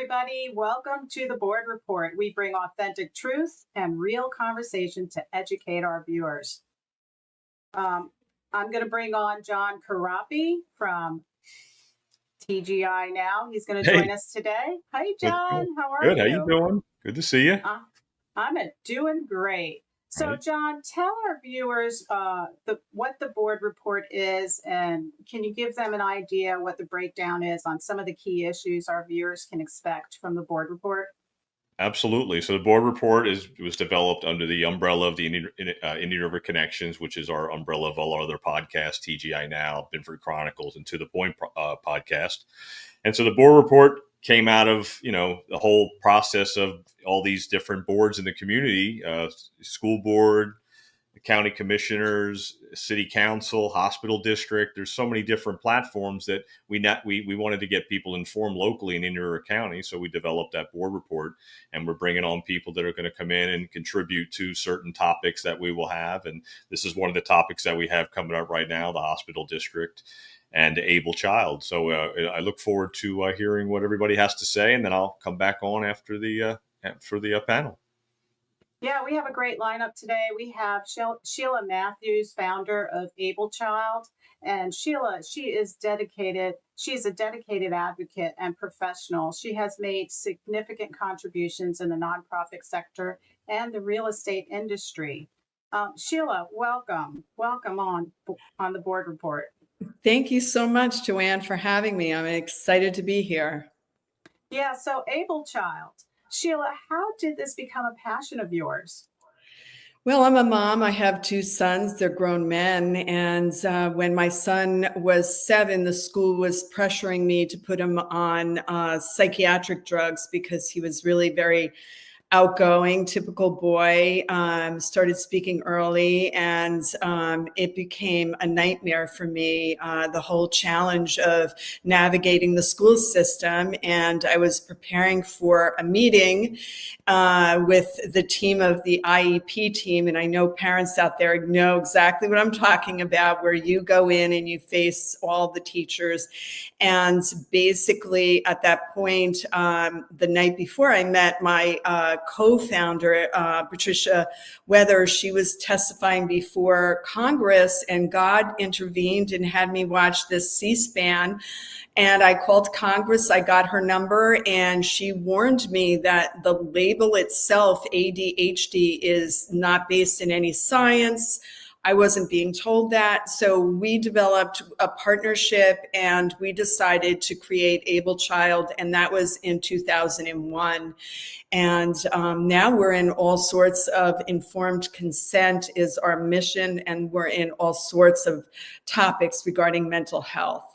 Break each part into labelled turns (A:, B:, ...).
A: everybody. Welcome to the Board Report. We bring authentic truth and real conversation to educate our viewers. I'm going to bring on John Karapi from TGI Now. He's going to join us today. Hi, John. How are you?
B: Good. How you doing? Good to see you.
A: I'm doing great. So,
B: Right.
A: John, tell our viewers what the board report is, and can you give them an idea what the breakdown is on some of the key issues our viewers can expect from the board report?
B: Absolutely. So the board report was developed under the umbrella of the Indian River Connections, which is our umbrella of all our other podcasts, TGI Now, Binford Chronicles, and To the Point podcast. And so the board report came out of, the whole process of all these different boards in the community, school board, the county commissioners, city council, hospital district. There's so many different platforms that we wanted to get people informed locally in Indian River County. So we developed that board report, and we're bringing on people that are going to come in and contribute to certain topics that we will have. And this is one of the topics that we have coming up right now, the hospital district and able child. So I look forward to hearing what everybody has to say, and then I'll come back on after the panel.
A: Yeah, we have a great lineup today. We have Shelia Mathews, founder of Able Child. And Shelia, she is dedicated. She's a dedicated advocate and professional. She has made significant contributions in the nonprofit sector and the real estate industry. Shelia, welcome. Welcome on the board report.
C: Thank you so much, Joanne, for having me. I'm excited to be here.
A: Yeah, so Able Child. Shelia, how did this become a passion of yours?
C: Well, I'm a mom. I have two sons. They're grown men. And when my son was 7, the school was pressuring me to put him on psychiatric drugs because he was really very outgoing, typical boy, started speaking early, and it became a nightmare for me, the whole challenge of navigating the school system. And I was preparing for a meeting with the team of the IEP team. And I know parents out there know exactly what I'm talking about, where you go in and you face all the teachers. And basically at that point, the night before, I met my co-founder, Patricia Weather. She was testifying before Congress, and God intervened and had me watch this C-SPAN. And I called Congress, I got her number, and she warned me that the label itself, ADHD, is not based in any science. I wasn't being told that. So we developed a partnership, and we decided to create Able Child, and that was in 2001. And now we're in all sorts of informed consent is our mission, and we're in all sorts of topics regarding mental health.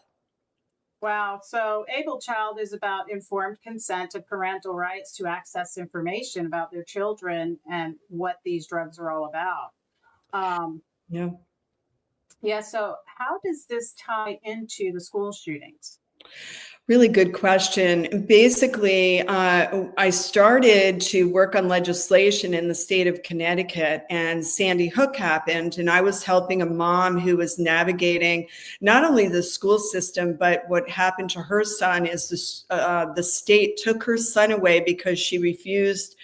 A: Wow. So Able Child is about informed consent of parental rights to access information about their children and what these drugs are all about. Yeah. So how does this tie into the school shootings?
C: Really good question. Basically, I started to work on legislation in the state of Connecticut, and Sandy Hook happened, and I was helping a mom who was navigating not only the school system, but what happened to her son is the state took her son away because she refused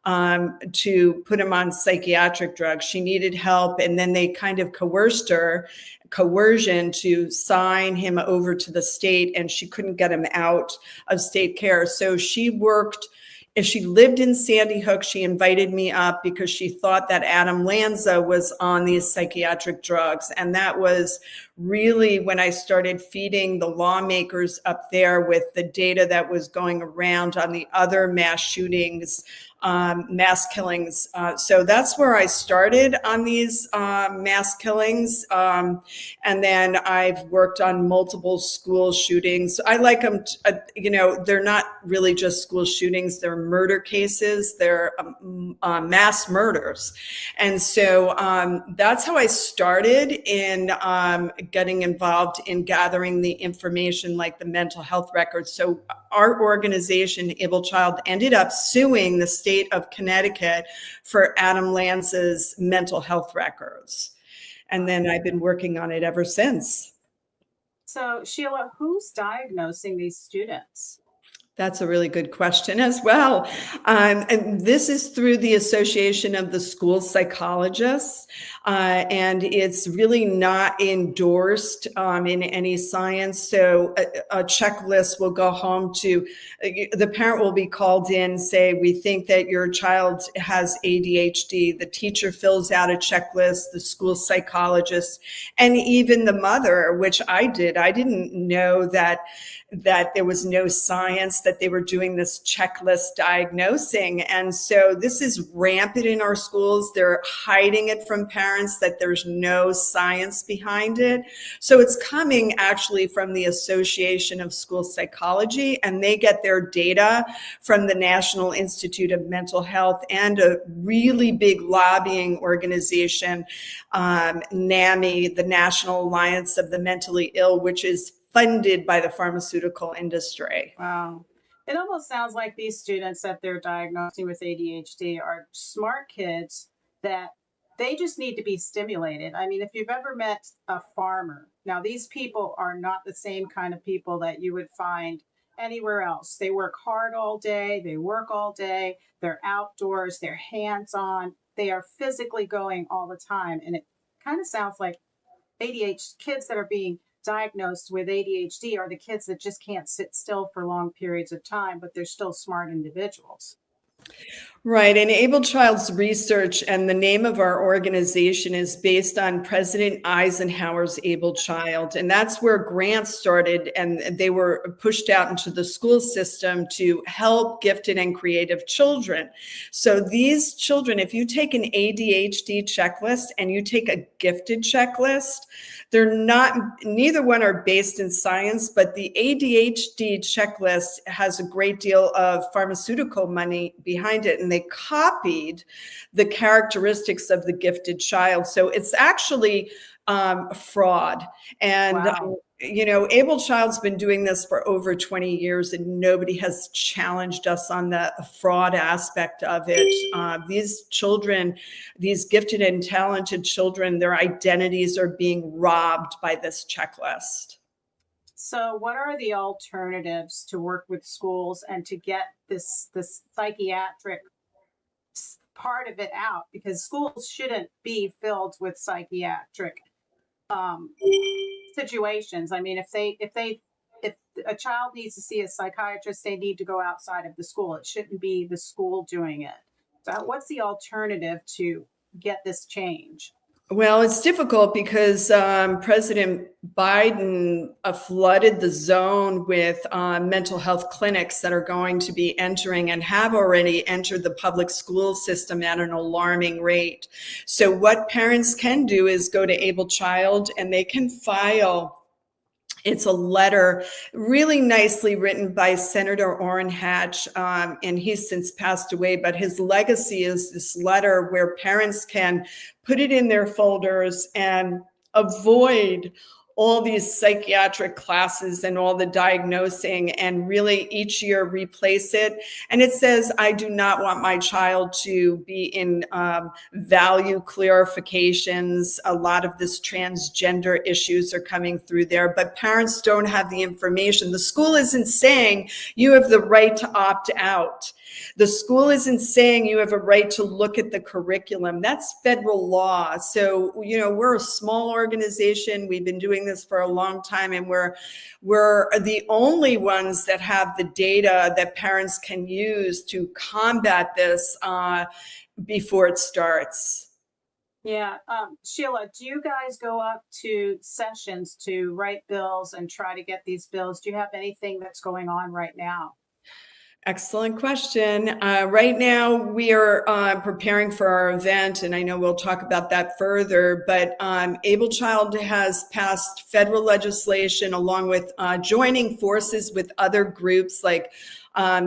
C: to put him on psychiatric drugs. She needed help, and then they kind of coercion to sign him over to the state, and she couldn't get him out of state care. So she worked, if she lived in Sandy Hook, she invited me up because she thought that Adam Lanza was on these psychiatric drugs. And that was really when I started feeding the lawmakers up there with the data that was going around on the other mass shootings, mass killings. So that's where I started on these mass killings. And then I've worked on multiple school shootings. I like them, they're not really just school shootings. They're murder cases. They're mass murders. And so that's how I started in getting involved in gathering the information like the mental health records. So our organization, Able Child, ended up suing the state of Connecticut for Adam Lanza's mental health records. And then I've been working on it ever since.
A: So Shelia, who's diagnosing these students?
C: That's a really good question as well. And this is through the Association of the School Psychologists. And it's really not endorsed in any science. So a checklist will go home to, the parent will be called in, say, we think that your child has ADHD. The teacher fills out a checklist, the school psychologist, and even the mother, which I did. I didn't know that there was no science, that they were doing this checklist diagnosing. And so this is rampant in our schools. They're hiding it from parents, that there's no science behind it. So it's coming actually from the Association of School Psychology, and they get their data from the National Institute of Mental Health and a really big lobbying organization, NAMI, the National Alliance of the Mentally Ill, which is funded by the pharmaceutical industry.
A: Wow. It almost sounds like these students that they're diagnosing with ADHD are smart kids that they just need to be stimulated. I mean, if you've ever met a farmer, now these people are not the same kind of people that you would find anywhere else. They work hard all day, they work all day, they're outdoors, they're hands-on, they are physically going all the time. And it kind of sounds like ADHD kids that are being diagnosed with ADHD are the kids that just can't sit still for long periods of time, but they're still smart individuals.
C: Right. And Able Child's research, and the name of our organization is based on President Eisenhower's Able Child. And that's where grants started, and they were pushed out into the school system to help gifted and creative children. So these children, if you take an ADHD checklist and you take a gifted checklist, they're not, neither one are based in science, but the ADHD checklist has a great deal of pharmaceutical money behind it, and they copied the characteristics of the gifted child. So it's actually fraud. And,
A: wow.
C: Able Child's been doing this for over 20 years, and nobody has challenged us on the fraud aspect of it. These children, these gifted and talented children, their identities are being robbed by this checklist.
A: So what are the alternatives to work with schools and to get this psychiatric part of it out? Because schools shouldn't be filled with psychiatric situations. I mean, if a child needs to see a psychiatrist, they need to go outside of the school. It shouldn't be the school doing it. So what's the alternative to get this change?
C: Well, it's difficult because President Biden flooded the zone with mental health clinics that are going to be entering and have already entered the public school system at an alarming rate. So what parents can do is go to Able Child, and they can file. It's a letter really nicely written by Senator Orrin Hatch, and he's since passed away, but his legacy is this letter where parents can put it in their folders and avoid all these psychiatric classes and all the diagnosing, and really each year replace it. And it says, I do not want my child to be in value clarifications. A lot of this transgender issues are coming through there, but parents don't have the information. The school isn't saying you have the right to opt out. The school isn't saying you have a right to look at the curriculum. That's federal law. So, we're a small organization. We've been doing this for a long time, and we're the only ones that have the data that parents can use to combat this before it starts.
A: Yeah. Sheila, do you guys go up to sessions to write bills and try to get these bills? Do you have anything that's going on right now?
C: Excellent question. Right now, we are preparing for our event, and I know we'll talk about that further, but Able Child has passed federal legislation along with joining forces with other groups like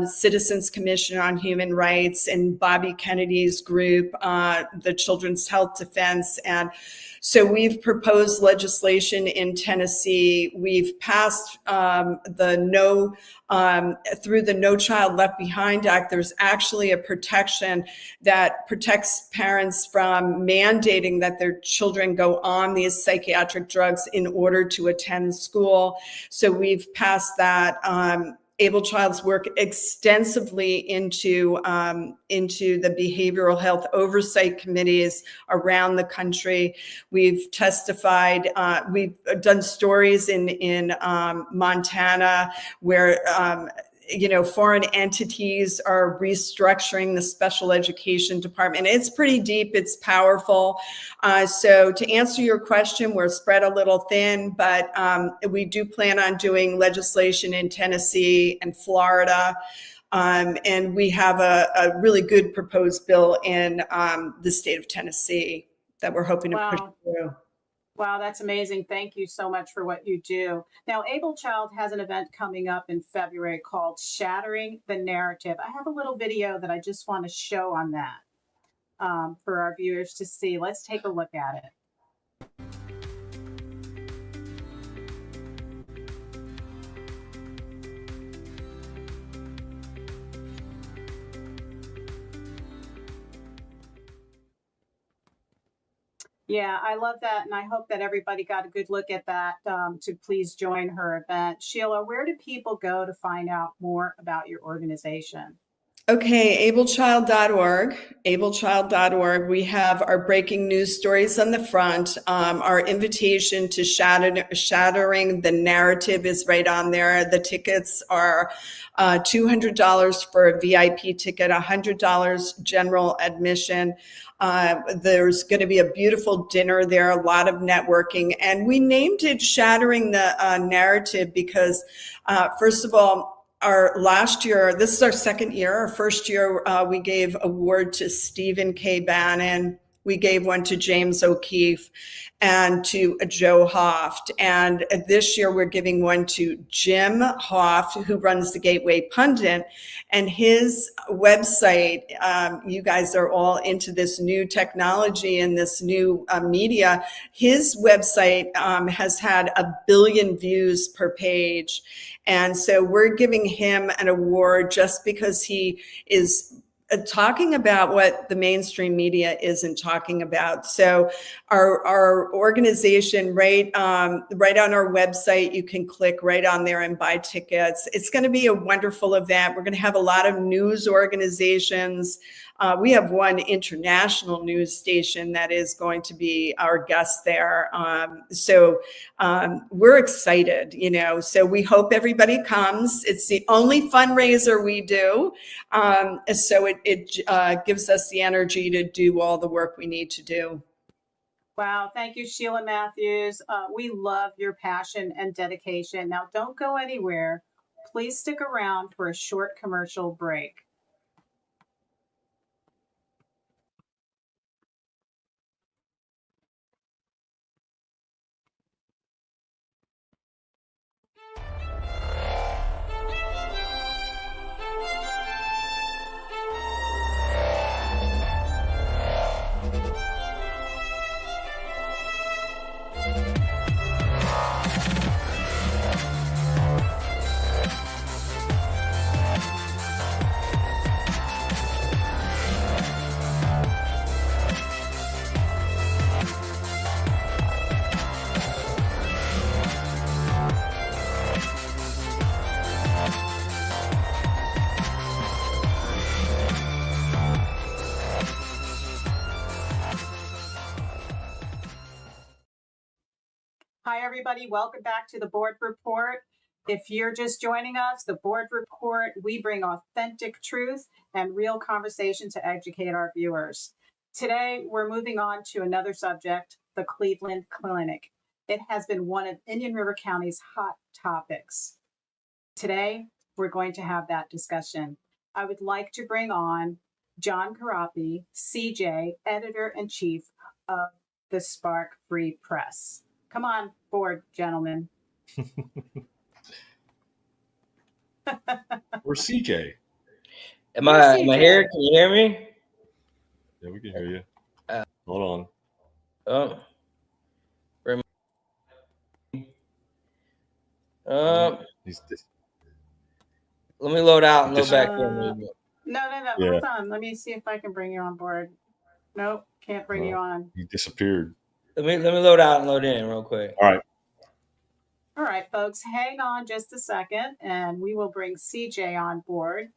C: Citizens Commission on Human Rights and Bobby Kennedy's group, the Children's Health Defense. And so we've proposed legislation in Tennessee. We've passed through the No Child Left Behind Act. There's actually a protection that protects parents from mandating that their children go on these psychiatric drugs in order to attend school. So we've passed that. Able Child's work extensively into the behavioral health oversight committees around the country. We've testified. We've done stories in Montana where foreign entities are restructuring the special education department. It's pretty deep. It's powerful. So to answer your question, we're spread a little thin, but we do plan on doing legislation in Tennessee and Florida. And we have a really good proposed bill in the state of Tennessee that we're hoping to push through.
A: Wow, that's amazing. Thank you so much for what you do. Now, Able Child has an event coming up in February called Shattering the Narrative. I have a little video that I just want to show on that for our viewers to see. Let's take a look at it. Yeah, I love that. And I hope that everybody got a good look at that to please join her event. Sheila, where do people go to find out more about your organization?
C: Okay, ablechild.org, ablechild.org. We have our breaking news stories on the front. Our invitation to shattering the narrative is right on there. The tickets are $200 for a VIP ticket, $100 general admission. There's going to be a beautiful dinner there, a lot of networking. And we named it Shattering the Narrative because, first of all, our last year, this is our second year. Our first year, we gave award to Stephen K. Bannon. We gave one to James O'Keefe and to Joe Hoft. And this year, we're giving one to Jim Hoft, who runs the Gateway Pundit. And his website, you guys are all into this new technology and this new media. His website has had 1 billion views per page. And so we're giving him an award just because he is talking about what the mainstream media isn't talking about. So our organization, right on our website, you can click right on there and buy tickets. It's going to be a wonderful event. We're going to have a lot of news organizations. We have one international news station that is going to be our guest there. So we're excited, so we hope everybody comes. It's the only fundraiser we do. So it gives us the energy to do all the work we need to do.
A: Wow. Thank you, Shelia Mathews. We love your passion and dedication. Now, don't go anywhere. Please stick around for a short commercial break. Hi, everybody. Welcome back to the Board Report. If you're just joining us, the Board Report, we bring authentic truth and real conversation to educate our viewers. Today, we're moving on to another subject, the Cleveland Clinic. It has been one of Indian River County's hot topics. Today, we're going to have that discussion. I would like to bring on John Karapi, CJ, Editor-in-Chief of the Spark Free Press. Come on board, gentlemen.
B: Where's CJ?
D: Am I here? Can you hear me?
B: Yeah, we can hear you. Hold
D: on. Let me load out and load back in.
A: No. Yeah. Hold on. Let me see if I can bring you on board. Nope, can't bring you on.
B: He disappeared.
D: Let me load out and load in real quick.
B: All right.
A: All right, folks, hang on just a second and we will bring CJ on board.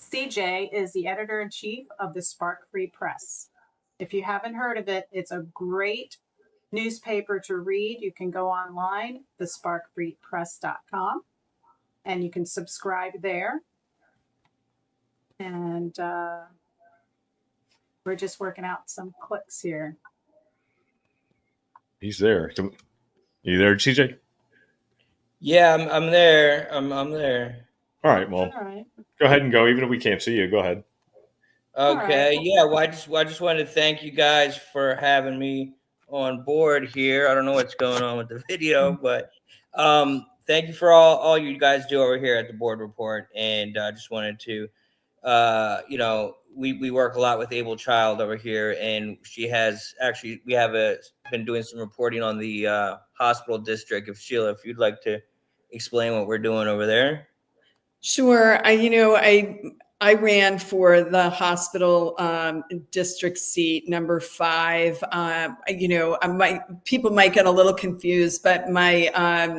A: CJ is the editor-in-chief of the Spark Free Press. If you haven't heard of it, it's a great newspaper to read. You can go online, thesparkfreepress.com, and you can subscribe there. And we're just working out some clicks here.
B: He's there. You there, CJ?
D: Yeah, I'm there. I'm there.
B: All right. Well,
A: All right.
B: Go ahead and go. Even if we can't see you, go ahead.
D: Okay. Yeah. Well, I just wanted to thank you guys for having me on board here. I don't know what's going on with the video, but thank you for all you guys do over here at the board report. And I just wanted to, we work a lot with Able Child over here, and we have been doing some reporting on the hospital district. If Sheila, if you'd like to explain what we're doing over there.
C: Sure. I ran for the hospital district seat number 5. People might get a little confused, but my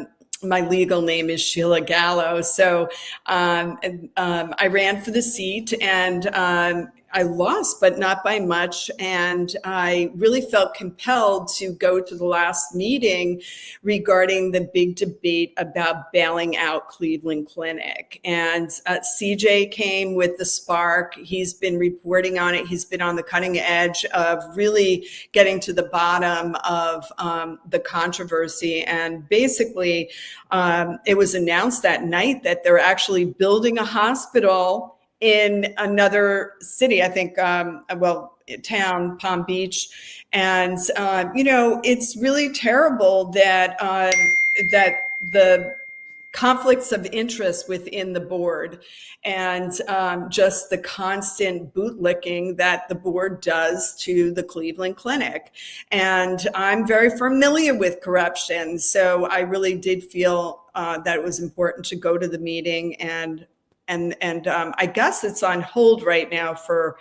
C: legal name is Sheila Gallo. So I ran for the seat, and I lost, but not by much. And I really felt compelled to go to the last meeting regarding the big debate about bailing out Cleveland Clinic. And CJ came with the Spark. He's been reporting on it. He's been on the cutting edge of really getting to the bottom of the controversy. And basically, it was announced that night that they're actually building a hospital in another city, I think, town, Palm Beach. And, it's really terrible that that the conflicts of interest within the board and just the constant bootlicking that the board does to the Cleveland Clinic. And I'm very familiar with corruption. So I really did feel that it was important to go to the meeting, and I guess it's on hold right now for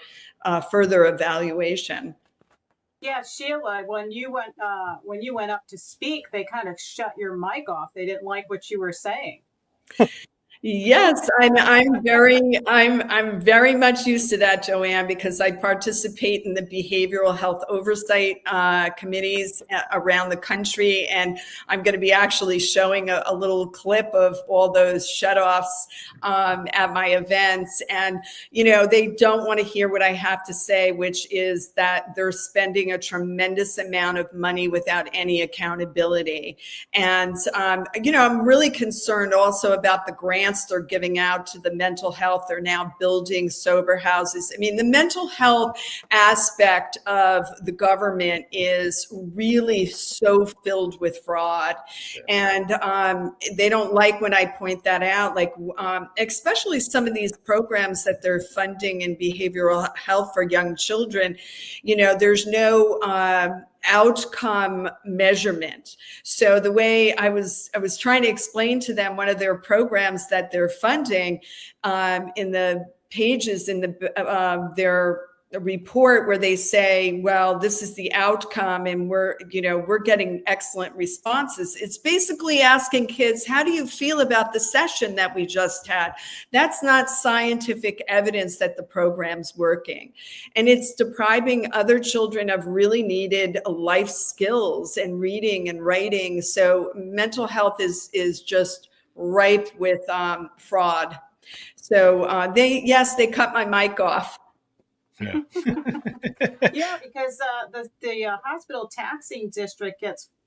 C: further evaluation.
A: Yeah, Sheila, when you went up to speak, they kind of shut your mic off. They didn't like what you were saying.
C: Yes, I'm very much used to that, Joanne, because I participate in the behavioral health oversight committees around the country, and I'm going to be actually showing a little clip of all those shutoffs at my events. And they don't want to hear what I have to say, which is that they're spending a tremendous amount of money without any accountability. And I'm really concerned also about the grants they're giving out to the mental health. They're now building sober houses. I mean, the mental health aspect of the government is really so filled with fraud. And they don't like when I point that out, like especially some of these programs that they're funding in behavioral health for young children. There's no outcome measurement. So the way I was trying to explain to them one of their programs that they're funding in the pages in their report, where they say, well, this is the outcome and we're getting excellent responses. It's basically asking kids, how do you feel about the session that we just had? That's not scientific evidence that the program's working. And it's depriving other children of really needed life skills and reading and writing. So mental health is just ripe with fraud. So they cut my mic off.
B: Yeah.
A: Yeah, because the hospital taxing district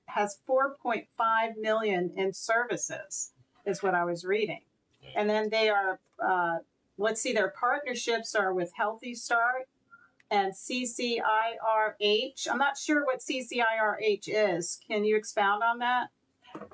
A: has 4.5 million in services, is what I was reading. And then they are, their partnerships are with Healthy Start and CCIRH. I'm not sure what CCIRH is. Can you expound on that?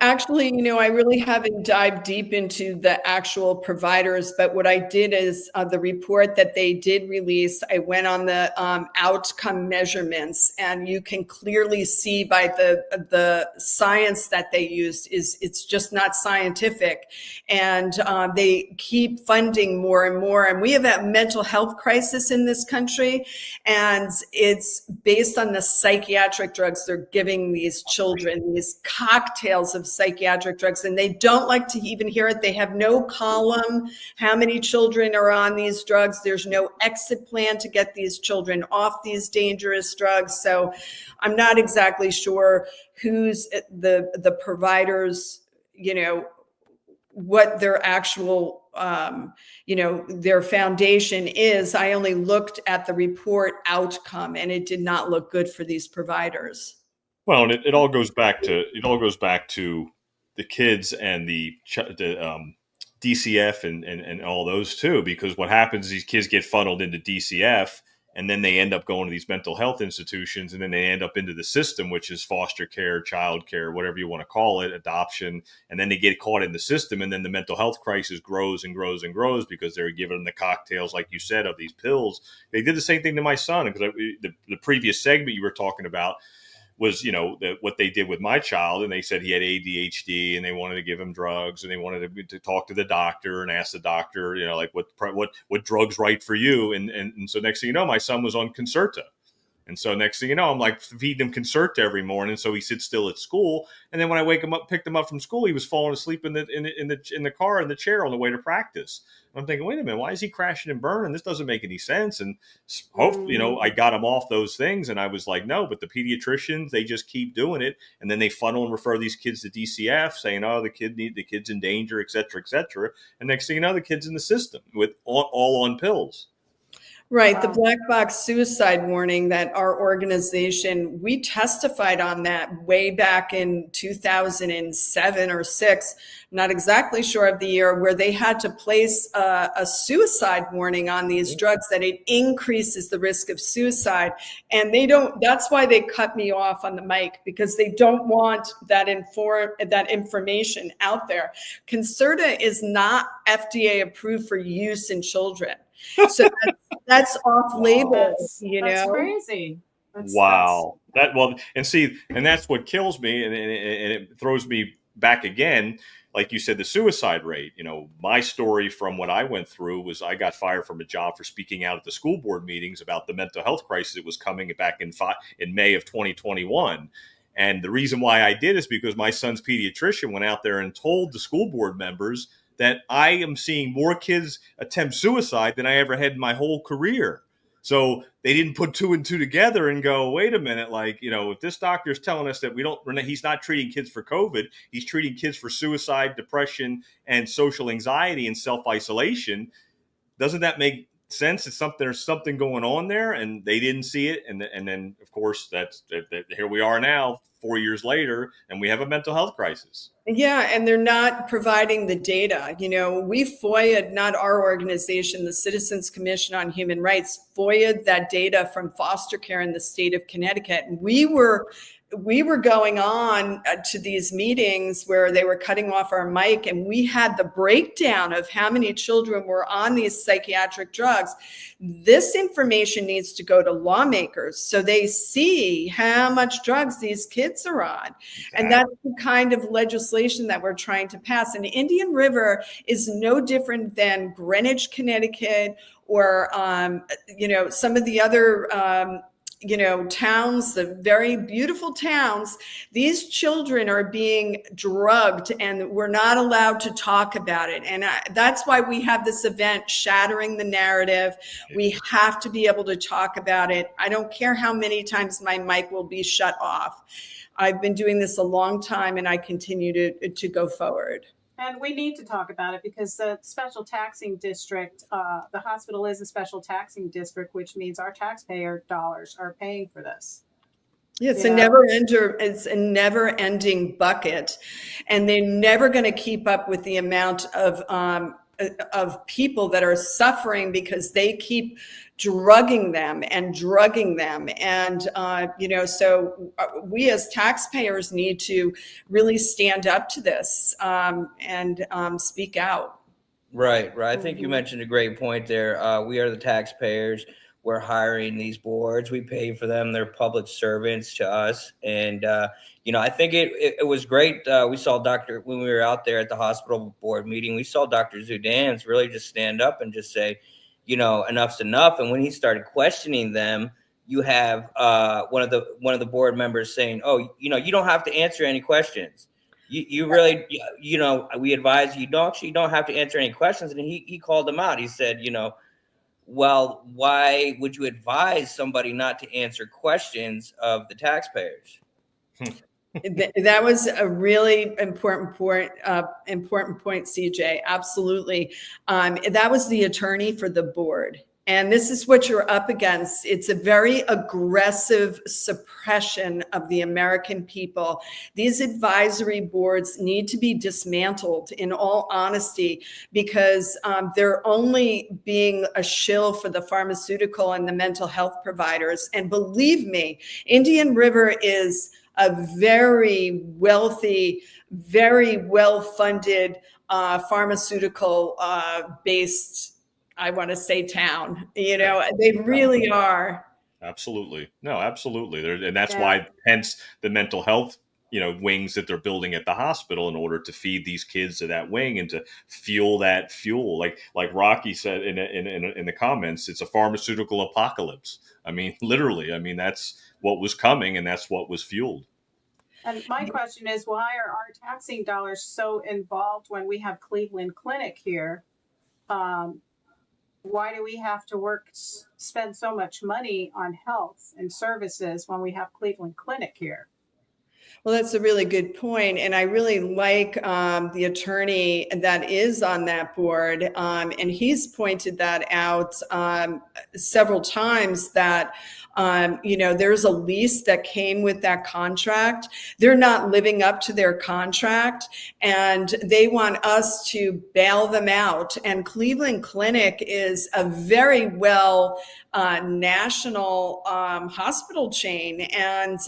C: Actually, I really haven't dived deep into the actual providers, but what I did is the report that they did release, I went on the outcome measurements, and you can clearly see by the science that they used it's just not scientific. And they keep funding more and more. And we have a mental health crisis in this country, and it's based on the psychiatric drugs they're giving these children, these cocktails vials of psychiatric drugs, and they don't like to even hear it. They have no column how many children are on these drugs. There's no exit plan to get these children off these dangerous drugs. So I'm not exactly sure who's the providers, what their actual their foundation is. I only looked at the report outcome, and it did not look good for these providers.
B: Well, and it all goes back to the kids and the DCF and all those too, because what happens is these kids get funneled into DCF, and then they end up going to these mental health institutions, and then they end up into the system, which is foster care, child care, whatever you want to call it, adoption. And then they get caught in the system, and then the mental health crisis grows and grows and grows because they're giving them the cocktails, like you said, of these pills. They did the same thing to my son, because the previous segment you were talking about was, what they did with my child. And they said he had ADHD, and they wanted to give him drugs, and they wanted to talk to the doctor and ask the doctor, like what drugs right for you. And so next thing you know, my son was on Concerta. And so next thing you know, I'm like feeding him Concerta every morning, so he sits still at school. And then when I picked him up from school, he was falling asleep in the car in the chair on the way to practice. And I'm thinking, wait a minute, why is he crashing and burning? This doesn't make any sense. And hopefully, I got him off those things. And I was like, no, but the pediatricians, they just keep doing it, and then they funnel and refer these kids to DCF, saying, oh, the kid's in danger, et cetera, et cetera. And next thing you know, the kid's in the system with all on pills.
C: Right. Wow. The black box suicide warning that our organization, we testified on that way back in 2007 or 6, not exactly sure of the year, where they had to place a suicide warning on these drugs, that it increases the risk of suicide. And that's why they cut me off on the mic, because they don't want that information out there. Concerta is not FDA approved for use in children. So that's off label,
A: That's crazy.
B: Wow. And that's what kills me. And it throws me back again. Like you said, the suicide rate, my story from what I went through was I got fired from a job for speaking out at the school board meetings about the mental health crisis that was coming back in May of 2021. And the reason why I did is because my son's pediatrician went out there and told the school board members that I am seeing more kids attempt suicide than I ever had in my whole career. So they didn't put 2 and 2 together and go, wait a minute, if this doctor is telling us that he's not treating kids for COVID, he's treating kids for suicide, depression, and social anxiety and self-isolation, doesn't that make sense? There's something going on there, and they didn't see it. And then, of course, here we are now, 4 years later, and we have a mental health crisis.
C: Yeah, and they're not providing the data. We FOIA'd, not our organization, the Citizens Commission on Human Rights, FOIA'd that data from foster care in the state of Connecticut. And we were going on to these meetings where they were cutting off our mic, and we had the breakdown of how many children were on these psychiatric drugs. This information needs to go to lawmakers so they see how much drugs these kids are on. Exactly. And that's the kind of legislation that we're trying to pass. And Indian River is no different than Greenwich, Connecticut, or, some of the other towns, the very beautiful towns. These children are being drugged, and we're not allowed to talk about it. And that's why we have this event, Shattering the Narrative. We have to be able to talk about it. I don't care how many times my mic will be shut off. I've been doing this a long time, and I continue to go forward.
A: And we need to talk about it because the special taxing district, the hospital is a special taxing district, which means our taxpayer dollars are paying for this.
C: Yeah, it's a never-ending bucket, and they're never going to keep up with the amount of people that are suffering because they keep drugging them. And so we as taxpayers need to really stand up to this and speak out.
D: Right. I think you mentioned a great point there. We are the taxpayers. We're hiring these boards. We pay for them. They're public servants to us. And, I think it was great. We saw when we were out there at the hospital board meeting, we saw Dr. Zudans really just stand up and just say, enough's enough. And when he started questioning them, you have one of the board members saying, oh, you don't have to answer any questions. you really, we advise you don't have to answer any questions. And he called them out. He said, well, why would you advise somebody not to answer questions of the taxpayers?
C: That was a really important point, CJ. Absolutely. That was the attorney for the board. And this is what you're up against. It's a very aggressive suppression of the American people. These advisory boards need to be dismantled, in all honesty, because they're only being a shill for the pharmaceutical and the mental health providers. And believe me, Indian River is a very wealthy, very well-funded pharmaceutical based, I want to say, town. They really are.
B: Absolutely. No, absolutely. And that's
A: Yeah.
B: why, hence the mental health, wings that they're building at the hospital in order to feed these kids to that wing and to fuel that fuel. Like Rocky said in the comments, it's a pharmaceutical apocalypse. I mean, literally. I mean, that's what was coming, and that's what was fueled.
A: And my question is, why are our taxing dollars so involved when we have Cleveland Clinic here? Why do we have to spend so much money on health and services when we have Cleveland Clinic here?
C: Well, that's a really good point. And I really like the attorney that is on that board. And he's pointed that out several times that, there's a lease that came with that contract. They're not living up to their contract, and they want us to bail them out. And Cleveland Clinic is a very well national hospital chain. And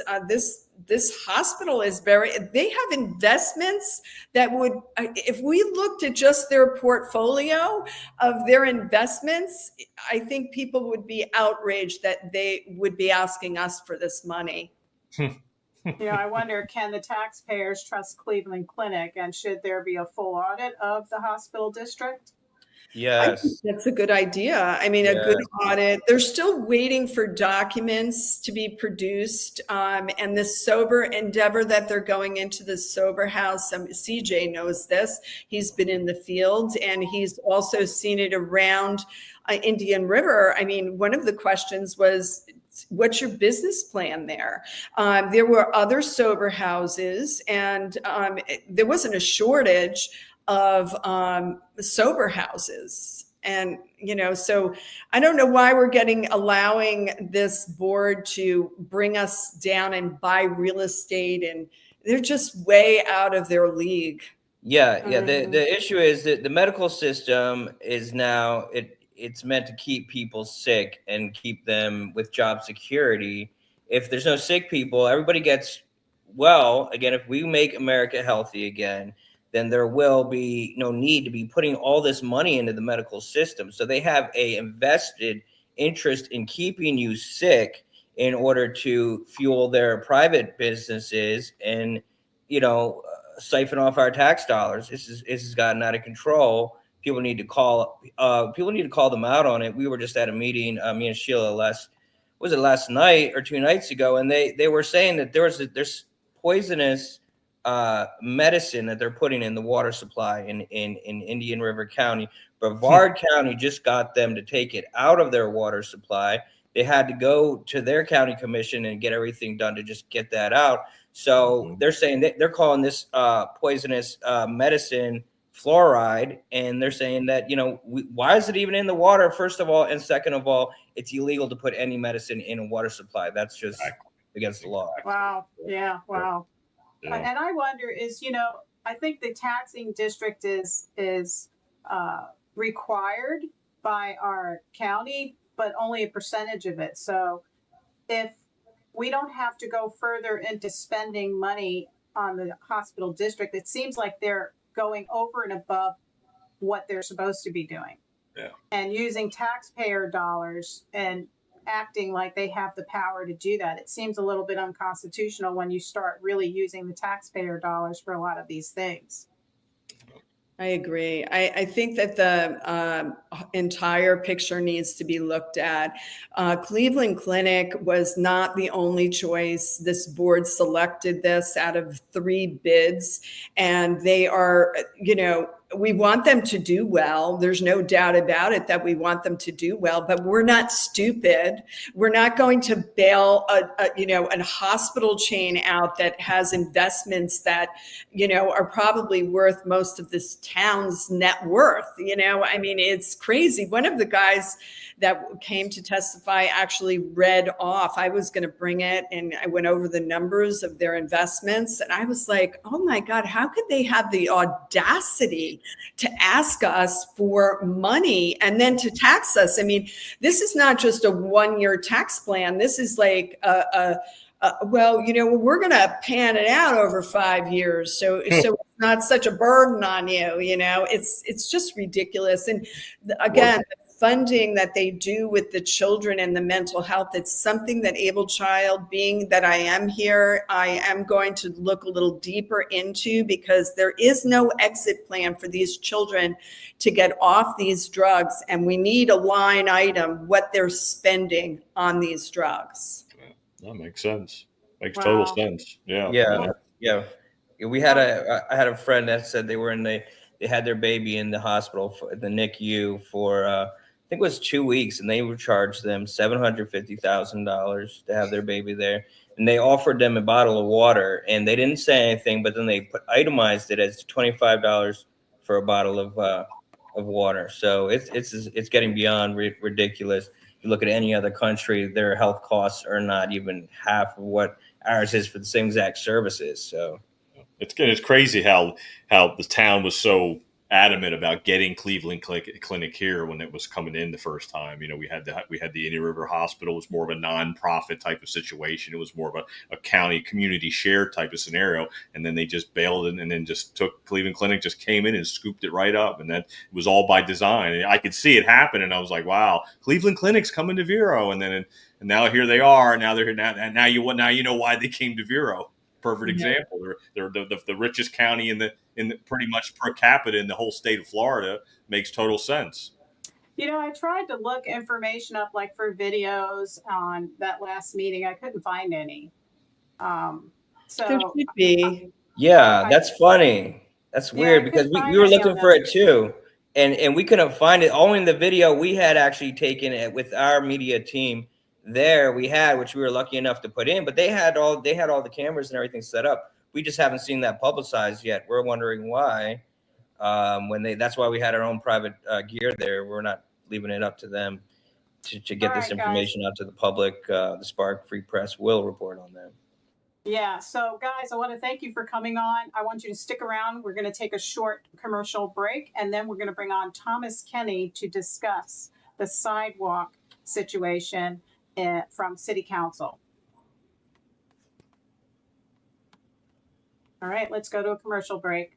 C: this hospital is they have investments that would, if we looked at just their portfolio of their investments, I think people would be outraged that they would be asking us for this money.
A: I wonder, can the taxpayers trust Cleveland Clinic, and should there be a full audit of the hospital district?
D: Yes.
C: That's a good idea. I mean, a good audit. They're still waiting for documents to be produced. And this sober endeavor that they're going into, the sober house, CJ knows this. He's been in the field, and he's also seen it around Indian River. I mean, one of the questions was, what's your business plan there? There were other sober houses, and there wasn't a shortage of sober houses. And, so I don't know why we're allowing this board to bring us down and buy real estate, and they're just way out of their league.
D: Yeah. The issue is that the medical system is now, it's meant to keep people sick and keep them with job security. If there's no sick people, everybody gets well. Again, if we make America healthy again, then there will be no need to be putting all this money into the medical system. So they have a invested interest in keeping you sick in order to fuel their private businesses and, siphon off our tax dollars. This has gotten out of control. People need to call them out on it. We were just at a meeting, me and Sheila last night or 2 nights ago, and they were saying that there's poisonous medicine that they're putting in the water supply in Indian River County. Brevard County just got them to take it out of their water supply. They had to go to their county commission and get everything done to just get that out. So they're saying that they're calling this poisonous medicine fluoride, and they're saying that, why is it even in the water, first of all, and second of all, it's illegal to put any medicine in a water supply. That's just against the law.
A: Wow. Yeah. Wow.
B: Yeah.
A: And I wonder I think the taxing district is required by our county, but only a percentage of it. So if we don't have to go further into spending money on the hospital district, it seems like they're going over and above what they're supposed to be doing.
B: Yeah.
A: And using taxpayer dollars and acting like they have the power to do that. It seems a little bit unconstitutional when you start really using the taxpayer dollars for a lot of these things.
C: I agree. I think that the entire picture needs to be looked at. Cleveland Clinic was not the only choice. This board selected this out of 3 bids, and they are, we want them to do well. There's no doubt about it that we want them to do well, but we're not stupid. We're not going to bail a hospital chain out that has investments that, are probably worth most of this town's net worth. I mean, it's crazy. One of the guys that came to testify actually read off. I was going to bring it, and I went over the numbers of their investments, and I was like, oh my God, how could they have the audacity to ask us for money and then to tax us? I mean, this is not just a 1-year tax plan. This is like we're going to pan it out over 5 years. So it's not such a burden on you. It's just ridiculous. And again, the funding that they do with the children and the mental health, it's something that Able Child, being that I am here, I am going to look a little deeper into, because there is no exit plan for these children to get off these drugs. And we need a line item, what they're spending on these drugs.
B: That makes sense. Makes total sense. Yeah.
D: We had I had a friend that said they had their baby in the hospital for the NICU for I think it was 2 weeks, and they would charge them $750,000 to have their baby there. And they offered them a bottle of water, and they didn't say anything, but then they itemized it as $25 for a bottle of water. So it's getting beyond ridiculous. You look at any other country, their health costs are not even half of what ours is for the same exact services. So
B: it's crazy how the town was so adamant about getting Cleveland Clinic here when it was coming in the first time. We had the Indian River Hospital. It was more of a nonprofit type of situation. It was more of a county community share type of scenario. And then they just bailed and then just took Cleveland Clinic, just came in and scooped it right up. And that was all by design. And I could see it happen. And I was like, wow, Cleveland Clinic's coming to Vero. And now here they are. Now they're here. Now you know why they came to Vero. Perfect example. They're the richest county in the pretty much per capita in the whole state of Florida. Makes total sense.
A: I tried to look information up, like for videos on that last meeting. I couldn't find any. So
C: there should be.
D: Yeah, that's funny. That's weird, because we were looking for it too, and we couldn't find it. Only in the video we had actually taken it with our media team. There we had, which we were lucky enough to put in, but they had all the cameras and everything set up. We just haven't seen that publicized yet. We're wondering why. That's why we had our own private gear there. We're not leaving it up to them to get this information out to the public. The Spark Free Press will report on them.
A: Yeah. So guys, I want to thank you for coming on. I want you to stick around. We're going to take a short commercial break, and then we're going to bring on Thomas Kenny to discuss the sidewalk situation from City Council. All right, let's go to a commercial break.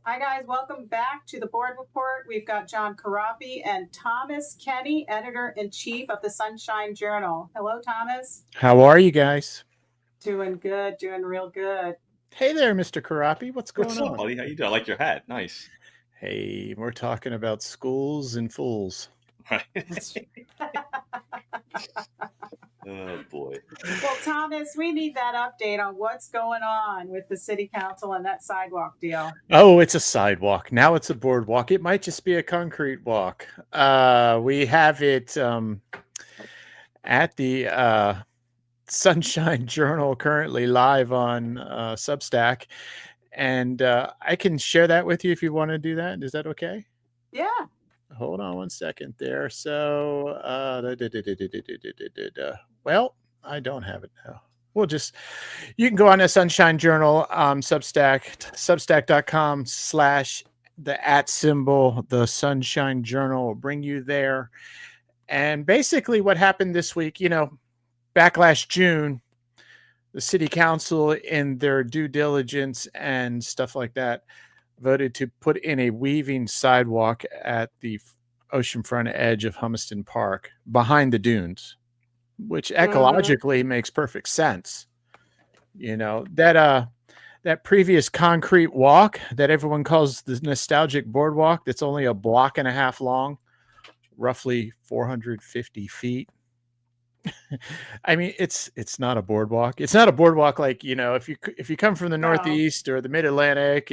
A: Hi guys, welcome back to the board report. We've got John Karapi and Thomas Kenny, editor-in-chief of the Sunshine Journal. Hello, Thomas.
E: How are you guys?
A: Doing good, doing real good.
E: Hey there, Mr. Karapi. What's going
B: What's
E: on?
B: up, buddy? How you doing? I like your hat. Nice.
E: Hey, we're talking about schools and fools.
B: Oh boy.
A: Well, Thomas, we need that update on what's going on with the city council and that sidewalk deal.
E: Oh, it's a sidewalk. Now it's a boardwalk. It might just be a concrete walk. We have it at the Sunshine Journal currently live on Substack. And I can share that with you if you want to do that. Is that okay?
A: Yeah.
E: Hold on one second there. So, well, I don't have it now. You can go on the Sunshine Journal, substack.com/the @ the Sunshine Journal will bring you there. And basically what happened this week, back last June, the city council, in their due diligence and stuff like that, voted to put in a weaving sidewalk at the oceanfront edge of Humiston Park behind the dunes, which ecologically makes perfect sense. That previous concrete walk that everyone calls the nostalgic boardwalk, that's only a block and a half long, roughly 450 feet. I mean, it's not a boardwalk. It's not a boardwalk like, if you come from the Northeast or the Mid-Atlantic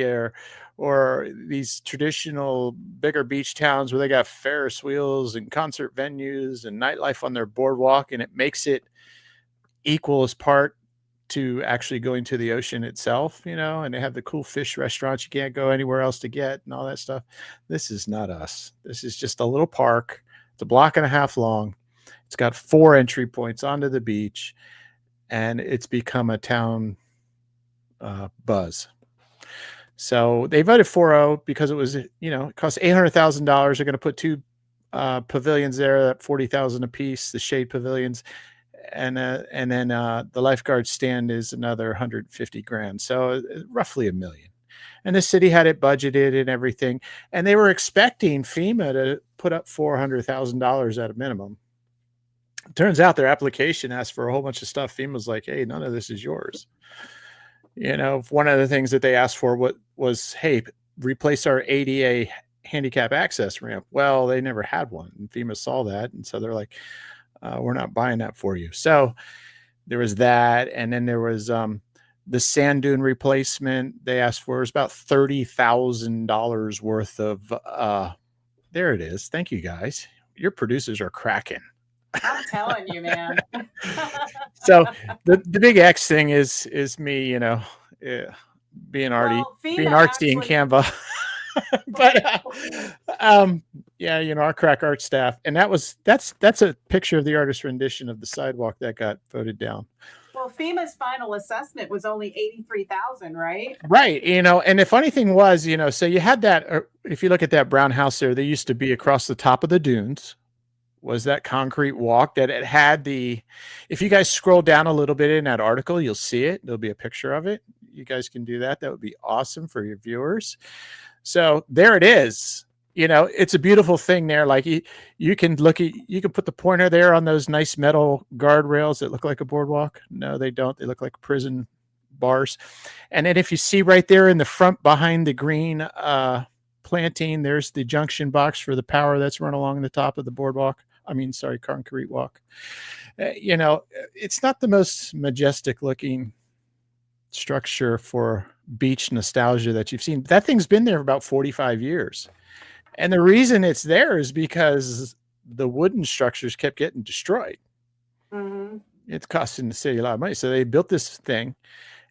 E: or these traditional bigger beach towns where they got Ferris wheels and concert venues and nightlife on their boardwalk, and it makes it equal as part to actually going to the ocean itself, and they have the cool fish restaurants you can't go anywhere else to get and all that stuff. This is not us. This is just a little park. It's a block and a half long. It's got 4 entry points onto the beach, and it's become a town buzz. So they voted 4-0 because it was, it cost $800,000. They're going to put 2 pavilions there at $40,000 a piece, the shade pavilions, and then the lifeguard stand is another $150,000. So roughly $1 million. And the city had it budgeted and everything, and they were expecting FEMA to put up $400,000 at a minimum. Turns out their application asked for a whole bunch of stuff. FEMA was like, hey, none of this is yours. One of the things that they asked for was, hey, replace our ADA handicap access ramp. Well, they never had one, and FEMA saw that. And so they're like, we're not buying that for you. So there was that. And then there was the sand dune replacement. They asked for was about $30,000 worth of, there it is. Thank you, guys. Your producers are cracking.
A: I'm telling you, man.
E: So the big X thing is me, being artsy in Canva. But our crack art staff, and that's a picture of the artist rendition of the sidewalk that got voted down.
A: Well, FEMA's final assessment was only $83,000, right?
E: Right. And the funny thing was, so you had that, if you look at that brown house there, they used to be across the top of the dunes, was that concrete walk that it had if you guys scroll down a little bit in that article, you'll see it. There'll be a picture of it. You guys can do that. That would be awesome for your viewers. So there it is. It's a beautiful thing there. Like you can put the pointer there on those nice metal guardrails that look like a boardwalk. No, they don't. They look like prison bars. And then if you see right there in the front behind the green planting, there's the junction box for the power that's run along the top of the boardwalk. Concrete walk. It's not the most majestic looking structure for beach nostalgia that you've seen. That thing's been there for about 45 years. And the reason it's there is because the wooden structures kept getting destroyed.
A: Mm-hmm.
E: It's costing the city a lot of money. So they built this thing.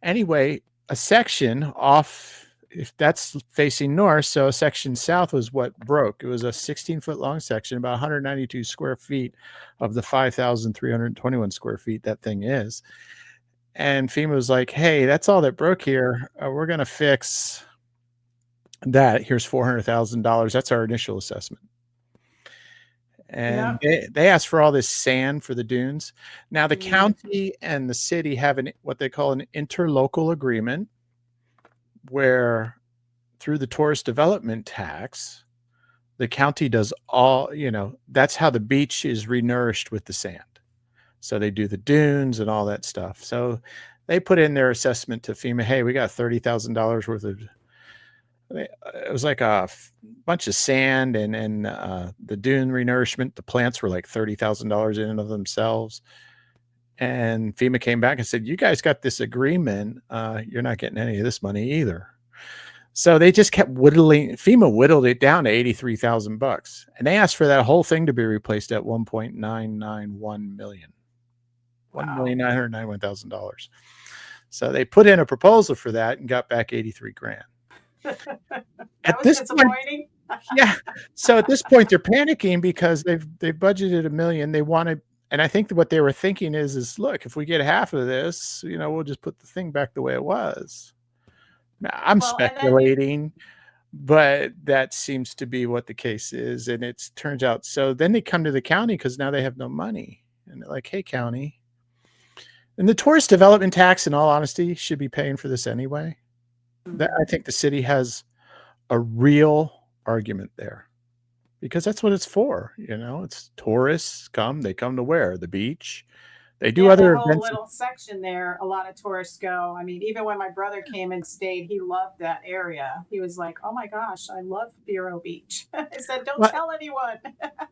E: Anyway, a section off, if that's facing north, so a section south was what broke. It was a 16-foot long section, about 192 square feet of the 5,321 square feet that thing is. And FEMA was like, hey, that's all that broke here. We're going to fix that. Here's $400,000. That's our initial assessment. And they asked for all this sand for the dunes. Now the county and the city have what they call an interlocal agreement, where through the tourist development tax, the county does all, that's how the beach is renourished with the sand. So they do the dunes and all that stuff. So they put in their assessment to FEMA, hey, we got $30,000 worth of, it was like a bunch of sand and the dune renourishment. The plants were like $30,000 in and of themselves. And FEMA came back and said, you guys got this agreement. You're not getting any of this money either. So they just kept FEMA whittled it down to $83,000. And they asked for that whole thing to be replaced at $1.991 million. $1,991,000. So they put in a proposal for that and got back 83 grand.
A: That was disappointing.
E: Yeah. So at this point, they're panicking because they've budgeted $1 million. They want to, and I think what they were thinking is look, if we get half of this, we'll just put the thing back the way it was. Now, I'm speculating, but that seems to be what the case is. And it turns out, so then they come to the county because now they have no money. And they're like, hey, county. And the tourist development tax, in all honesty, should be paying for this anyway. I think the city has a real argument there because that's what it's for. It's tourists they come to where? The beach. They do other
A: the whole
E: events.
A: Little section there, a lot of tourists go. I mean, even when my brother came and stayed, he loved that area. He was like, oh my gosh, I love Vero Beach. I said, don't tell anyone.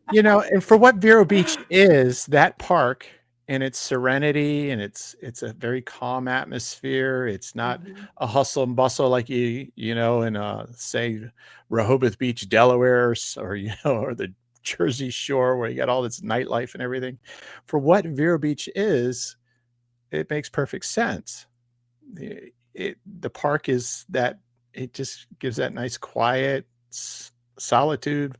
E: And for what Vero Beach is, that park and its serenity, and it's a very calm atmosphere. It's not a hustle and bustle like in say Rehoboth Beach, Delaware, or the Jersey Shore where you got all this nightlife and everything. For what Vero Beach is, it makes perfect sense. The park is that it just gives that nice quiet solitude,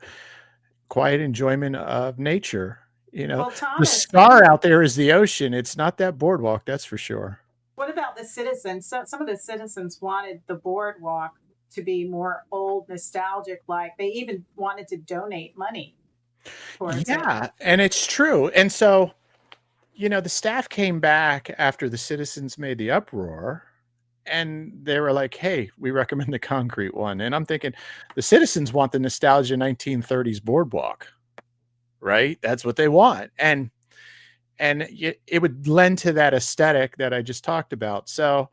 E: quiet enjoyment of nature.
A: Well, Thomas,
E: the star out there is the ocean. It's not that boardwalk, that's for sure.
A: What about the citizens? Some of the citizens wanted the boardwalk to be more old, nostalgic, like they even wanted to donate money.
E: Yeah, and it's true. And so, the staff came back after the citizens made the uproar, and they were like, hey, we recommend the concrete one. And I'm thinking, the citizens want the nostalgia 1930s boardwalk. Right? That's what they want. And it would lend to that aesthetic that I just talked about. So,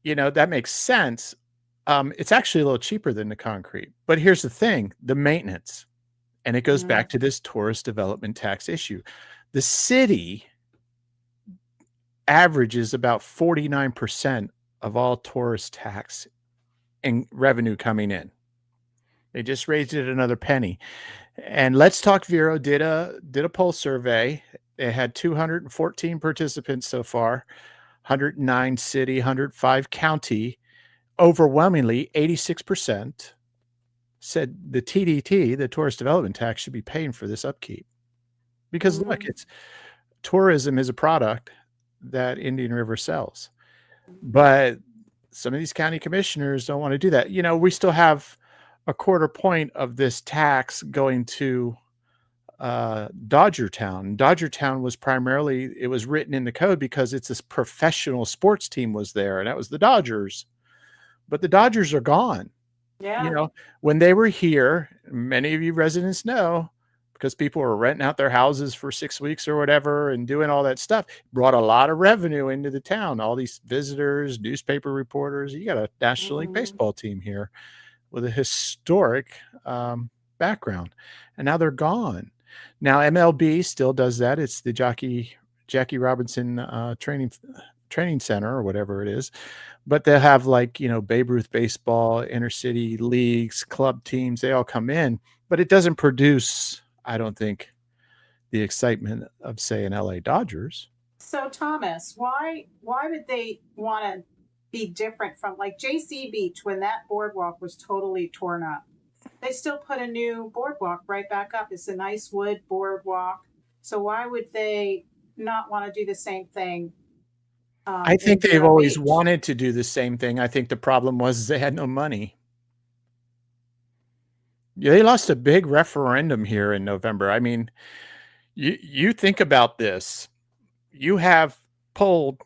E: that makes sense. It's actually a little cheaper than the concrete. But here's the thing, the maintenance. And it goes back to this tourist development tax issue. The city averages about 49% of all tourist tax and revenue coming in. They just raised it another penny. And Let's Talk Vero did a poll survey. They had 214 participants so far, 109 city, 105 county. Overwhelmingly, 86% said the TDT, the tourist development tax, should be paying for this upkeep. Because look, tourism is a product that Indian River sells. But some of these county commissioners don't want to do that. We still have a quarter point of this tax going to Dodgertown. Dodgertown was primarily, it was written in the code because it's this professional sports team was there, and that was the Dodgers. But the Dodgers are gone.
A: Yeah.
E: When they were here, many of you residents know, because people were renting out their houses for 6 weeks or whatever and doing all that stuff, brought a lot of revenue into the town. All these visitors, newspaper reporters. You got a National League baseball team here with a historic background, and now they're gone. Now MLB still does that. It's the Jackie Robinson training center or whatever it is, but they'll have Babe Ruth baseball, intercity leagues, club teams. They all come in, but it doesn't produce, I don't think, the excitement of, say, an LA Dodgers.
A: So Thomas, why would they want to be different from like JC Beach when that boardwalk was totally torn up? They still put a new boardwalk right back up. It's a nice wood boardwalk. So why would they not want to do the same thing?
E: I think they've always wanted to do the same thing. I think the problem was they had no money. They lost a big referendum here in November. I mean, you think about this. You have polled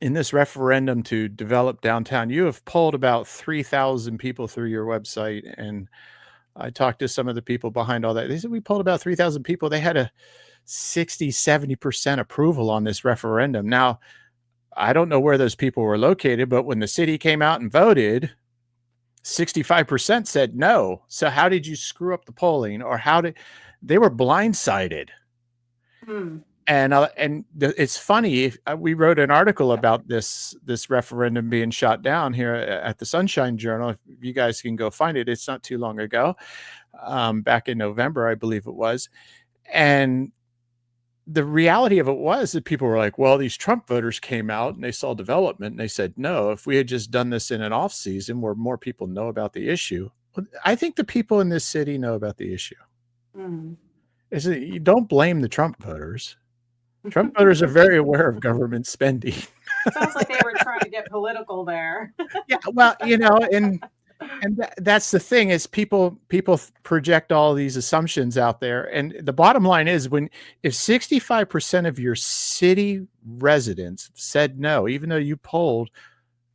E: in this referendum to develop downtown, you have polled about 3,000 people through your website. And I talked to some of the people behind all that. They said we polled about 3,000 people. They had a 60-70% approval on this referendum. Now, I don't know where those people were located, but when the city came out and voted, 65% said no. So how did you screw up the polling, or they were blindsided? And it's funny. We wrote an article about this referendum being shot down here at the Sunshine Journal. If you guys can go find it, it's not too long ago, back in November, I believe it was. And the reality of it was that people were like, well, these Trump voters came out and they saw development and they said, no, if we had just done this in an off season where more people know about the issue. I think the people in this city know about the issue. Is that you don't blame the Trump voters. Trump voters are very aware of government spending.
A: Sounds like they were trying to get political there.
E: Yeah, well, and that's the thing is people project all these assumptions out there, and the bottom line is if 65% of your city residents said no, even though you polled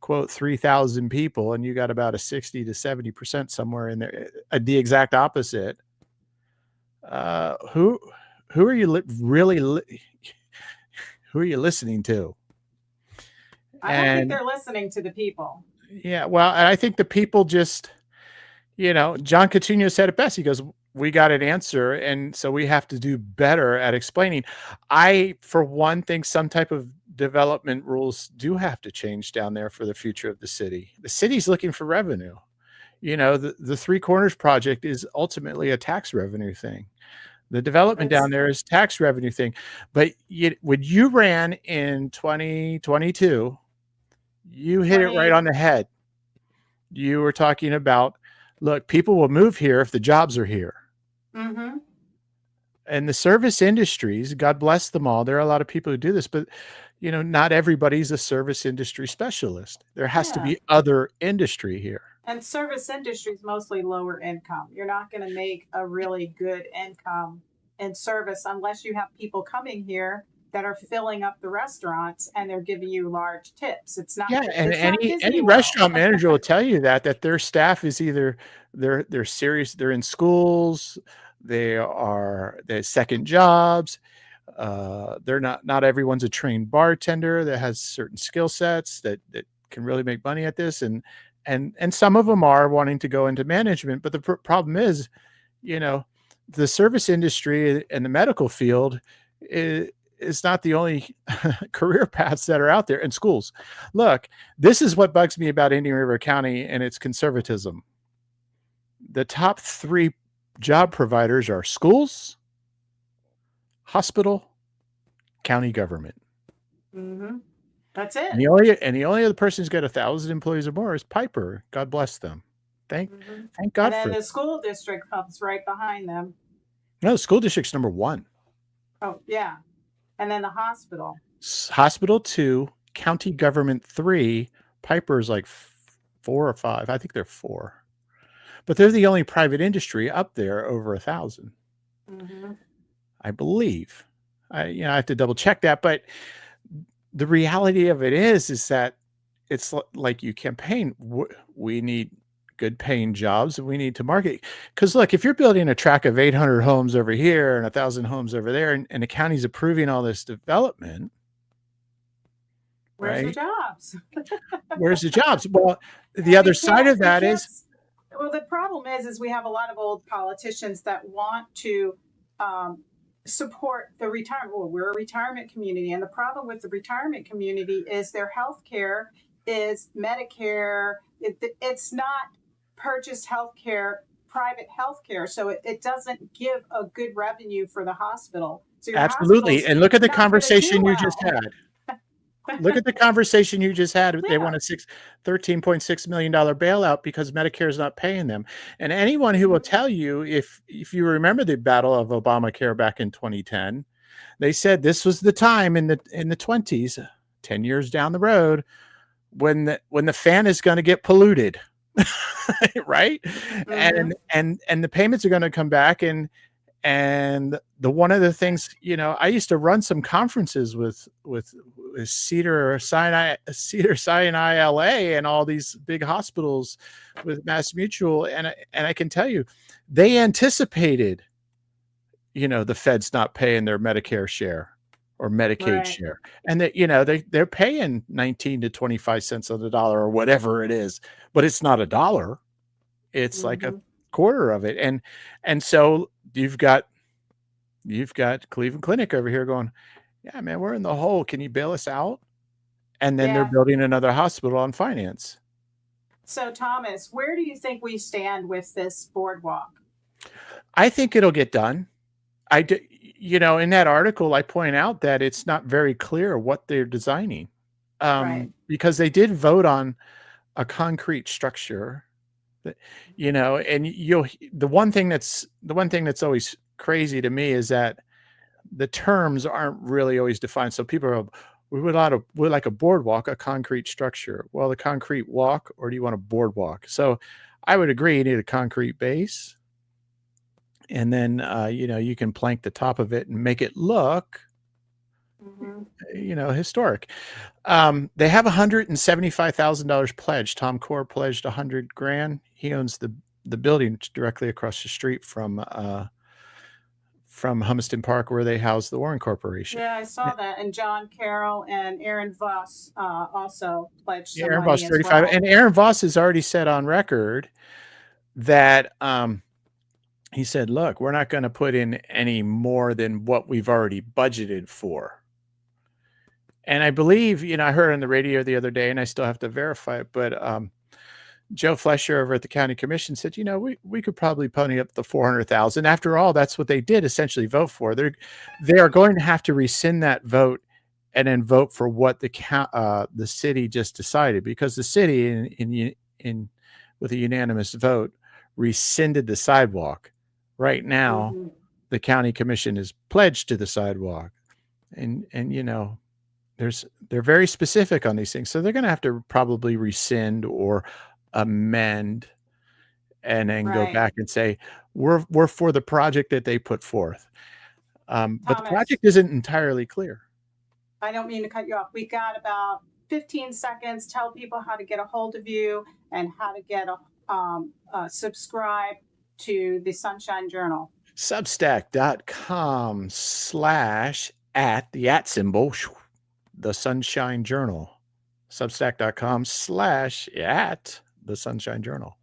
E: quote 3,000 people and you got about a 60 to 70% somewhere in there, the exact opposite. Who are you who are you listening to?
A: I don't think they're listening to the people.
E: Yeah, well, and I think the people just, John Coutinho said it best. He goes, we got an answer, and so we have to do better at explaining. I, for one, think some type of development rules do have to change down there for the future of the city. The city's looking for revenue. The Three Corners project is ultimately a tax revenue thing. The development down there is tax revenue thing. But when you ran in 2022, you hit it right on the head. You were talking about, look, people will move here if the jobs are here.
A: Mm-hmm.
E: And the service industries, God bless them all. There are a lot of people who do this, but not everybody's a service industry specialist. There has to be other industry here.
A: And service industry is mostly lower income. You're not going to make a really good income in service unless you have people coming here that are filling up the restaurants and they're giving you large tips. It's not.
E: Yeah, and any restaurant manager will tell you that their staff is either they're serious, they're in schools, they're second jobs. They're not everyone's a trained bartender that has certain skill sets that can really make money at this, and some of them are wanting to go into management. But the problem is, the service industry and the medical field is not the only career paths that are out there in schools. Look, this is what bugs me about Indian River County and its conservatism. The top 3 job providers are schools, hospital, county government.
A: Mm-hmm. That's it.
E: And the only other person who's got 1,000 employees or more is Piper. God bless them. Thank God.
A: And then the school district comes right behind them.
E: No, the school district's number 1.
A: Oh, yeah. And then the hospital.
E: Hospital 2, county government 3, Piper's like 4 or 5. I think they're 4. But they're the only private industry up there over 1,000.
A: Mm-hmm.
E: I believe. I have to double check that, but the reality of it is that it's like you campaign. We need good paying jobs and we need to market. Because look, if you're building a tract of 800 homes over here and 1,000 homes over there, and the county's approving all this development,
A: where's the jobs?
E: Where's the jobs? Well, the other side of that is,
A: well, the problem is we have a lot of old politicians that want to support the retirement. Well, we're a retirement community, and the problem with the retirement community is their health care is Medicare. It's not purchased health care, private health care, so it doesn't give a good revenue for the hospital. So
E: absolutely, and look at the conversation you just had. Look at the conversation you just had. They want a $13.6 million bailout because Medicare is not paying them. And anyone who will tell you, if you remember the battle of Obamacare back in 2010, they said this was the time in the 20s, 10 years down the road, when the fan is going to get polluted, right? Mm-hmm. And the payments are going to come back. And the one of the things, I used to run some conferences with Cedar-Sinai LA and all these big hospitals with Mass Mutual, and I can tell you, they anticipated, the feds not paying their Medicare share or Medicaid share, and that they're paying 19 to 25 cents on the dollar or whatever it is, but it's not a dollar, it's like a quarter of it, and so you've got Cleveland Clinic over here going, yeah, man, we're in the hole. Can you bail us out? And then they're building another hospital on finance.
A: So, Thomas, where do you think we stand with this boardwalk?
E: I think it'll get done. in that article, I point out that it's not very clear what they're designing,
A: Right.
E: because they did vote on a concrete structure, and the one thing that's always crazy to me is that the terms aren't really always defined. So people are, we would like a boardwalk, a concrete structure. Well, the concrete walk, or do you want a boardwalk? So I would agree you need a concrete base. And then, you can plank the top of it and make it look, historic. They have $175,000 pledged. Tom Core pledged $100,000. He owns the building directly across the street from Humiston Park, where they house the Warren Corporation.
A: Yeah, I saw that. And John Carroll and Aaron Voss also pledged some
E: Aaron
A: money
E: Voss,
A: as
E: 35,
A: well.
E: and Aaron Voss has already said on record that he said, "Look, we're not going to put in any more than what we've already budgeted for." And I believe, I heard on the radio the other day, and I still have to verify it, but Joe Flesher over at the county commission said, we could probably pony up the 400,000. After all, that's what they did essentially vote for. They are going to have to rescind that vote and then vote for what the city just decided, because the city in with a unanimous vote rescinded the sidewalk. Right now, the county commission is pledged to the sidewalk, and they're very specific on these things. So they're going to have to probably rescind or amend and then go back and say, we're for the project that they put forth. But the project isn't entirely clear.
A: I don't mean to cut you off. We got about 15 seconds. Tell people how to get a hold of you and how to get subscribe to the Sunshine Journal.
E: Substack.com/@ the @ symbol, the Sunshine Journal. Substack.com/@ the Sunshine Journal.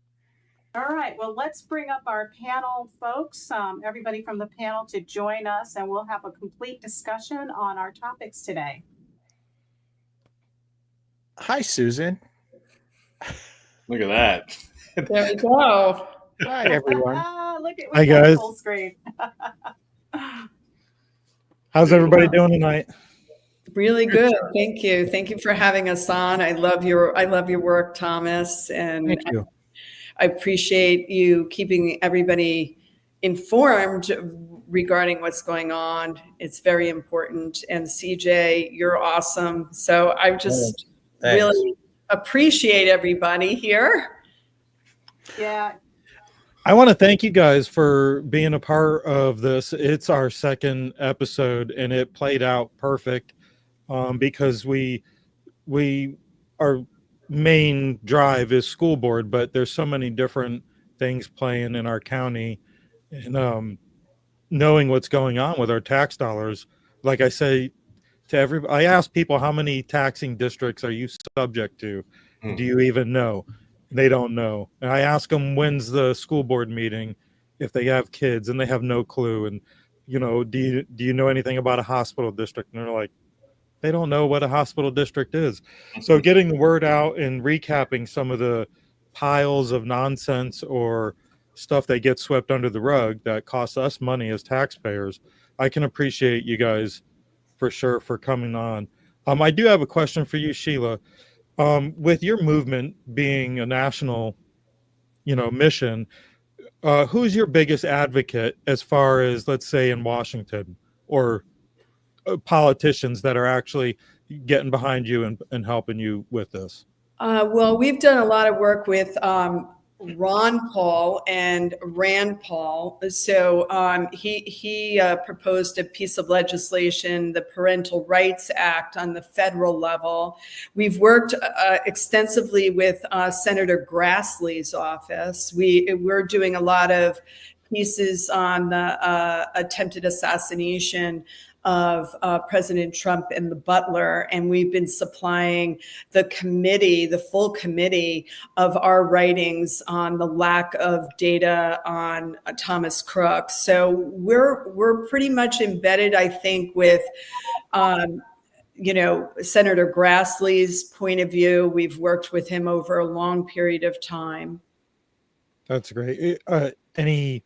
A: All right. Well, let's bring up our panel folks, everybody from the panel to join us, and we'll have a complete discussion on our topics today.
E: Hi, Susan.
B: Look at that.
C: There we go.
E: Hi, everyone.
A: Look at
F: Hi, guys.
A: Full screen.
F: How's everybody doing tonight?
C: Really good. Thank you. Thank you for having us on. I love your work, Thomas. And
F: Thank you.
C: I appreciate you keeping everybody informed regarding what's going on. It's very important. And CJ, you're awesome. So I just really appreciate everybody here.
A: Yeah.
F: I want to thank you guys for being a part of this. It's our second episode, and it played out perfect because our main drive is school board, but there's so many different things playing in our county, and knowing what's going on with our tax dollars. Like I say to everybody, I ask people, how many taxing districts are you subject to? Do you even know? They don't know. And I ask them, when's the school board meeting, if they have kids, and they have no clue. And, do you know anything about a hospital district? And they're like, they don't know what a hospital district is. So getting the word out and recapping some of the piles of nonsense or stuff that gets swept under the rug that costs us money as taxpayers, I can appreciate you guys for sure for coming on. I do have a question for you, Shelia. With your movement being a national, mission, who's your biggest advocate as far as, let's say, in Washington, or politicians that are actually getting behind you and helping you with this?
C: Well, we've done a lot of work with Ron Paul and Rand Paul. So he proposed a piece of legislation, the Parental Rights Act, on the federal level. We've worked extensively with Senator Grassley's office. We're doing a lot of pieces on the attempted assassination of President Trump and the butler, and we've been supplying the full committee of our writings on the lack of data on Thomas Crooks. So we're pretty much embedded, I think, with Senator Grassley's point of view. We've worked with him over a long period of time.
F: That's great. Any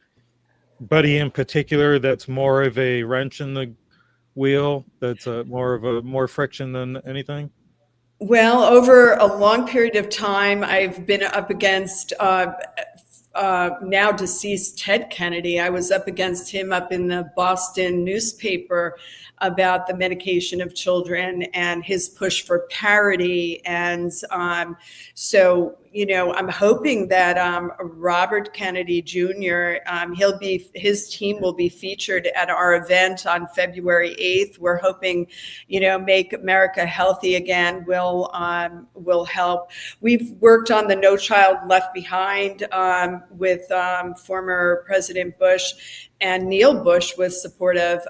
F: anybody in particular that's more of a wrench in the wheel, that's more friction than anything?
C: Well, over a long period of time, I've been up against now deceased Ted Kennedy. I was up against him up in the Boston newspaper about the medication of children and his push for parity. And so, I'm hoping that Robert Kennedy Jr. His team will be featured at our event on February 8th. We're hoping, Make America Healthy Again will help. We've worked on the No Child Left Behind with former President Bush, and Neil Bush was supportive.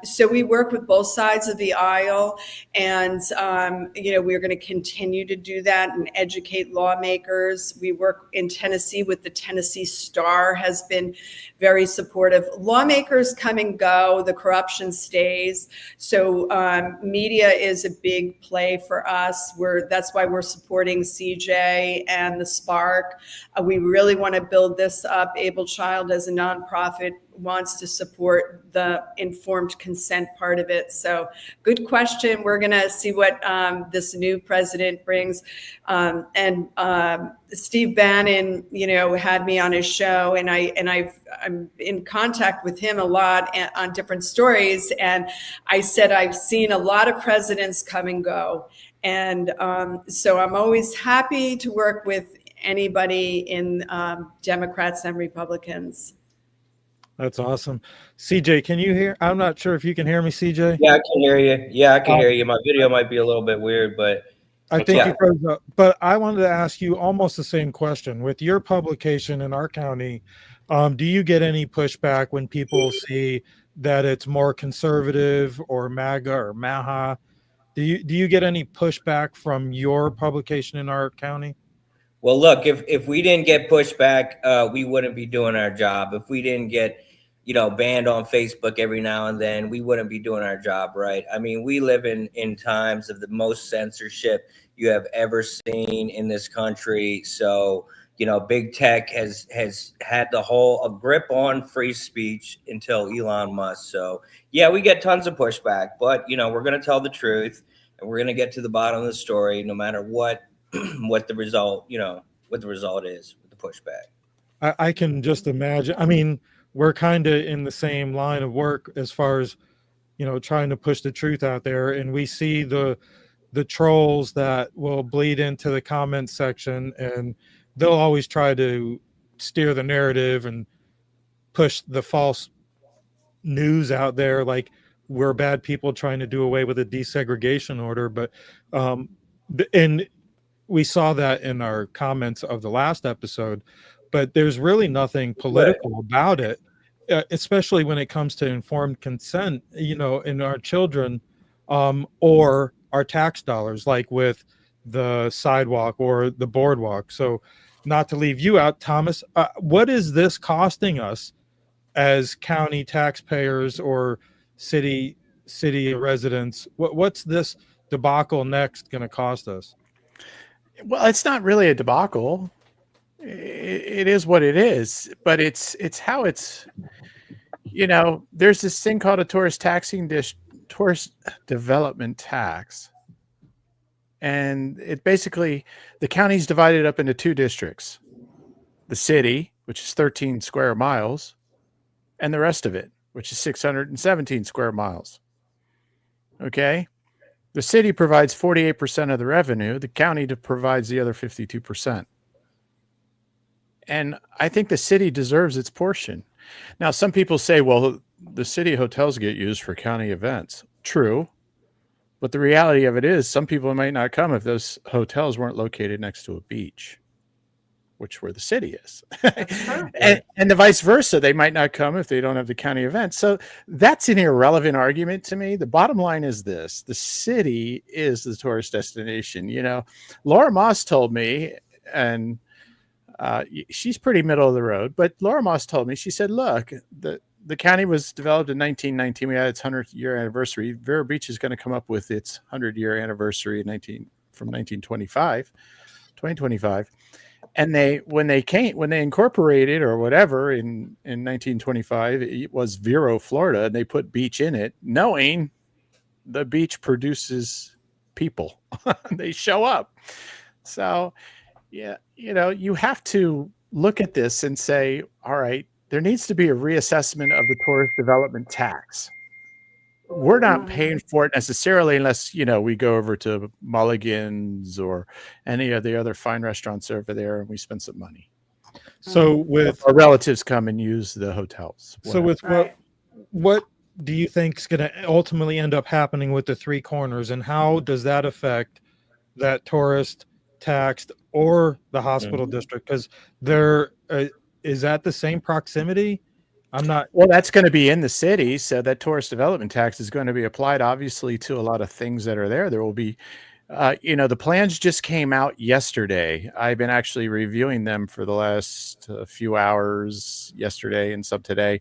C: So we work with both sides of the aisle, and we're going to continue to do that and educate lawmakers. We work in Tennessee with the Tennessee Star, has been very supportive. Lawmakers come and go, the corruption stays. So media is a big play for us. That's why we're supporting CJ and the Spark. We really want to build this up. Able Child, as a nonprofit, wants to support the informed consent part of it. So good question. We're going to see what this new president brings. And Steve Bannon, had me on his show, and I'm in contact with him a lot on different stories. And I said, I've seen a lot of presidents come and go. And so I'm always happy to work with anybody in Democrats and Republicans.
F: That's awesome. CJ, can you hear? I'm not sure if you can hear me, CJ.
D: Yeah, I can hear you. Yeah, I can hear you. My video might be a little bit weird, but
F: I think you froze up. But I wanted to ask you almost the same question. With your publication in our county, do you get any pushback when people see that it's more conservative or MAGA or MAHA? Do you get any pushback from your publication in our county?
D: Well, look, if we didn't get pushback, we wouldn't be doing our job. If we didn't get, banned on Facebook every now and then, we wouldn't be doing our job, right? I mean, we live in times of the most censorship you have ever seen in this country. So, big tech has had a grip on free speech until Elon Musk. So, yeah, we get tons of pushback, but, we're going to tell the truth, and we're going to get to the bottom of the story, no matter what the result is with the pushback.
F: I can just imagine. I mean, we're kind of in the same line of work as far as, trying to push the truth out there. And we see the trolls that will bleed into the comments section, and they'll always try to steer the narrative and push the false news out there. Like we're bad people trying to do away with a desegregation order. But, and we saw that in our comments of the last episode, but there's really nothing political about it, especially when it comes to informed consent, in our children, or our tax dollars, like with the sidewalk or the boardwalk. So not to leave you out, Thomas, what is this costing us as county taxpayers or city residents? What's this debacle next going to cost us?
E: Well, it's not really a debacle. It is what it is, but it's how it's, there's this thing called a tourist development tax. And it basically, the county's divided up into two districts, the city, which is 13 square miles, and the rest of it, which is 617 square miles. Okay. The city provides 48% of the revenue. The county provides the other 52%. And I think the city deserves its portion. Now, some people say, well, the city hotels get used for county events. True. But the reality of it is some people might not come if those hotels weren't located next to a beach, which where the city is. and the vice versa. They might not come if they don't have the county event. So that's an irrelevant argument to me. The bottom line is this: the city is the tourist destination. Laura Moss told me, and she's pretty middle of the road, but Laura Moss told me, she said, look, the county was developed in 1919. We had its 100-year anniversary. Vero Beach is going to come up with its 100-year anniversary from 2025. And when they incorporated or whatever in 1925, it was Vero, Florida, and they put beach in it, knowing the beach produces people. They show up. So yeah, you have to look at this and say, all right, there needs to be a reassessment of the tourist development tax. We're not paying for it necessarily unless, we go over to Mulligan's or any of the other fine restaurants over there and we spend some money.
F: So with
E: our relatives come and use the hotels.
F: So with what do you think is going to ultimately end up happening with the three corners, and how does that affect that tourist taxed or the hospital district? Because there is that the same proximity? I'm not.
E: Well, that's going to be in the city, so that tourist development tax is going to be applied, obviously, to a lot of things that are there. There will be, the plans just came out yesterday. I've been actually reviewing them for the last few hours yesterday and some today.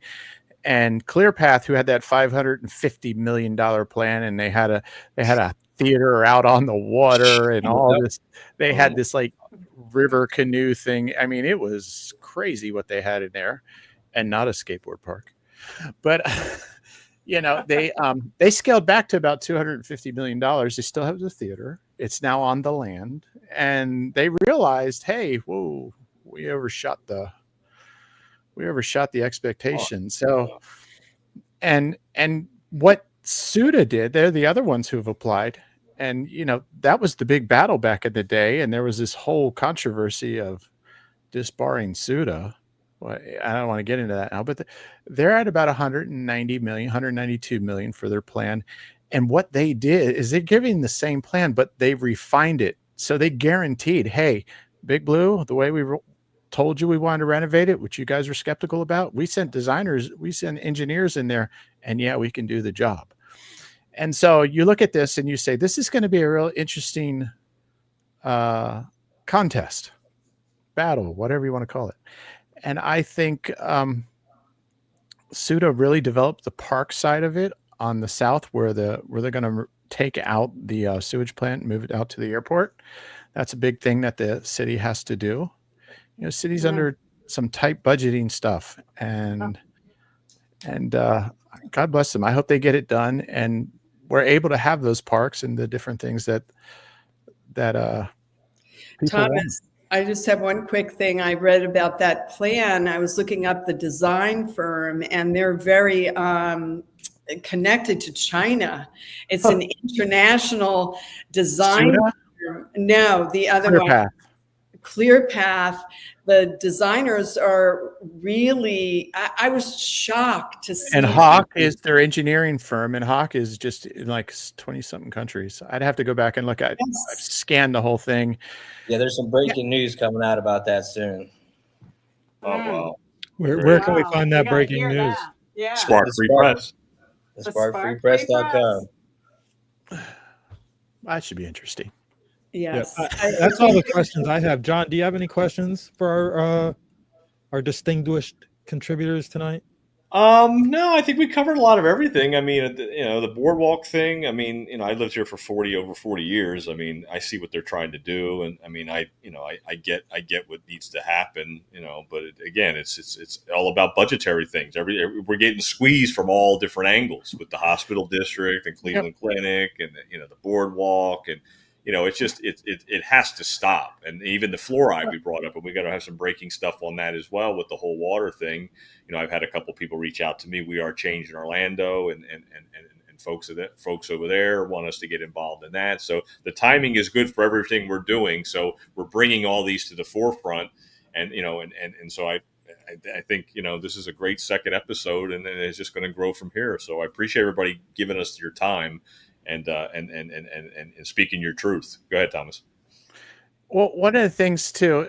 E: And ClearPath, who had that $550 million plan, and they had a theater out on the water and all this. They had this like river canoe thing. I mean, it was crazy what they had in there. And not a skateboard park, but they scaled back to about $250 million. They still have the theater; it's now on the land, and they realized, hey, whoa, we overshot the expectation. So, and what SUDA did, they're the other ones who have applied, and that was the big battle back in the day, and there was this whole controversy of disbarring SUDA. Well, I don't want to get into that now, but they're at about 190 million, 192 million for their plan. And what they did is they're giving the same plan, but they refined it. So they guaranteed, hey, Big Blue, the way we told you we wanted to renovate it, which you guys were skeptical about, we sent designers, we sent engineers in there, and yeah, we can do the job. And so you look at this and you say, this is going to be a real interesting contest, battle, whatever you want to call it. And I think SUDA really developed the park side of it on the south, where they're going to take out the sewage plant and move it out to the airport. That's a big thing that the city has to do. City's under some tight budgeting stuff, and God bless them. I hope they get it done, and we're able to have those parks and the different things that people
C: Thomas.
E: want.
C: I just have one quick thing. I read about that plan. I was looking up the design firm, and they're very connected to China. It's an international design firm. No, the other one, ClearPath. The designers are really, I was shocked to see.
E: And Hawk is their engineering firm, and Hawk is just in like 20-something countries. I'd have to go back and look at it. I've scanned the whole thing.
D: Yeah, there's some breaking news coming out about that soon. Oh, wow.
F: Where can we find that breaking news?
A: That. Yeah.
B: Spark Free Press.
D: SparkFreePress.com.
E: That should be interesting.
C: Yes.
F: That's all the questions I have. John, do you have any questions for our distinguished contributors tonight?
B: No, I think we covered a lot of everything. I mean, the boardwalk thing. I mean, I lived here for over 40 years. I mean, I see what they're trying to do, and I mean, I get what needs to happen. But again, it's all about budgetary things. We're getting squeezed from all different angles with the hospital district and Cleveland Clinic, and the boardwalk, and it's just it has to stop. And even the fluoride we brought up, and we got to have some breaking stuff on that as well with the whole water thing. I've had a couple people reach out to me. We are changing Orlando, and folks over there want us to get involved in that. So the timing is good for everything we're doing. So we're bringing all these to the forefront, and so I think this is a great second episode, and then it's just going to grow from here. So I appreciate everybody giving us your time and speaking your truth. Go ahead, Thomas.
E: Well, one of the things too,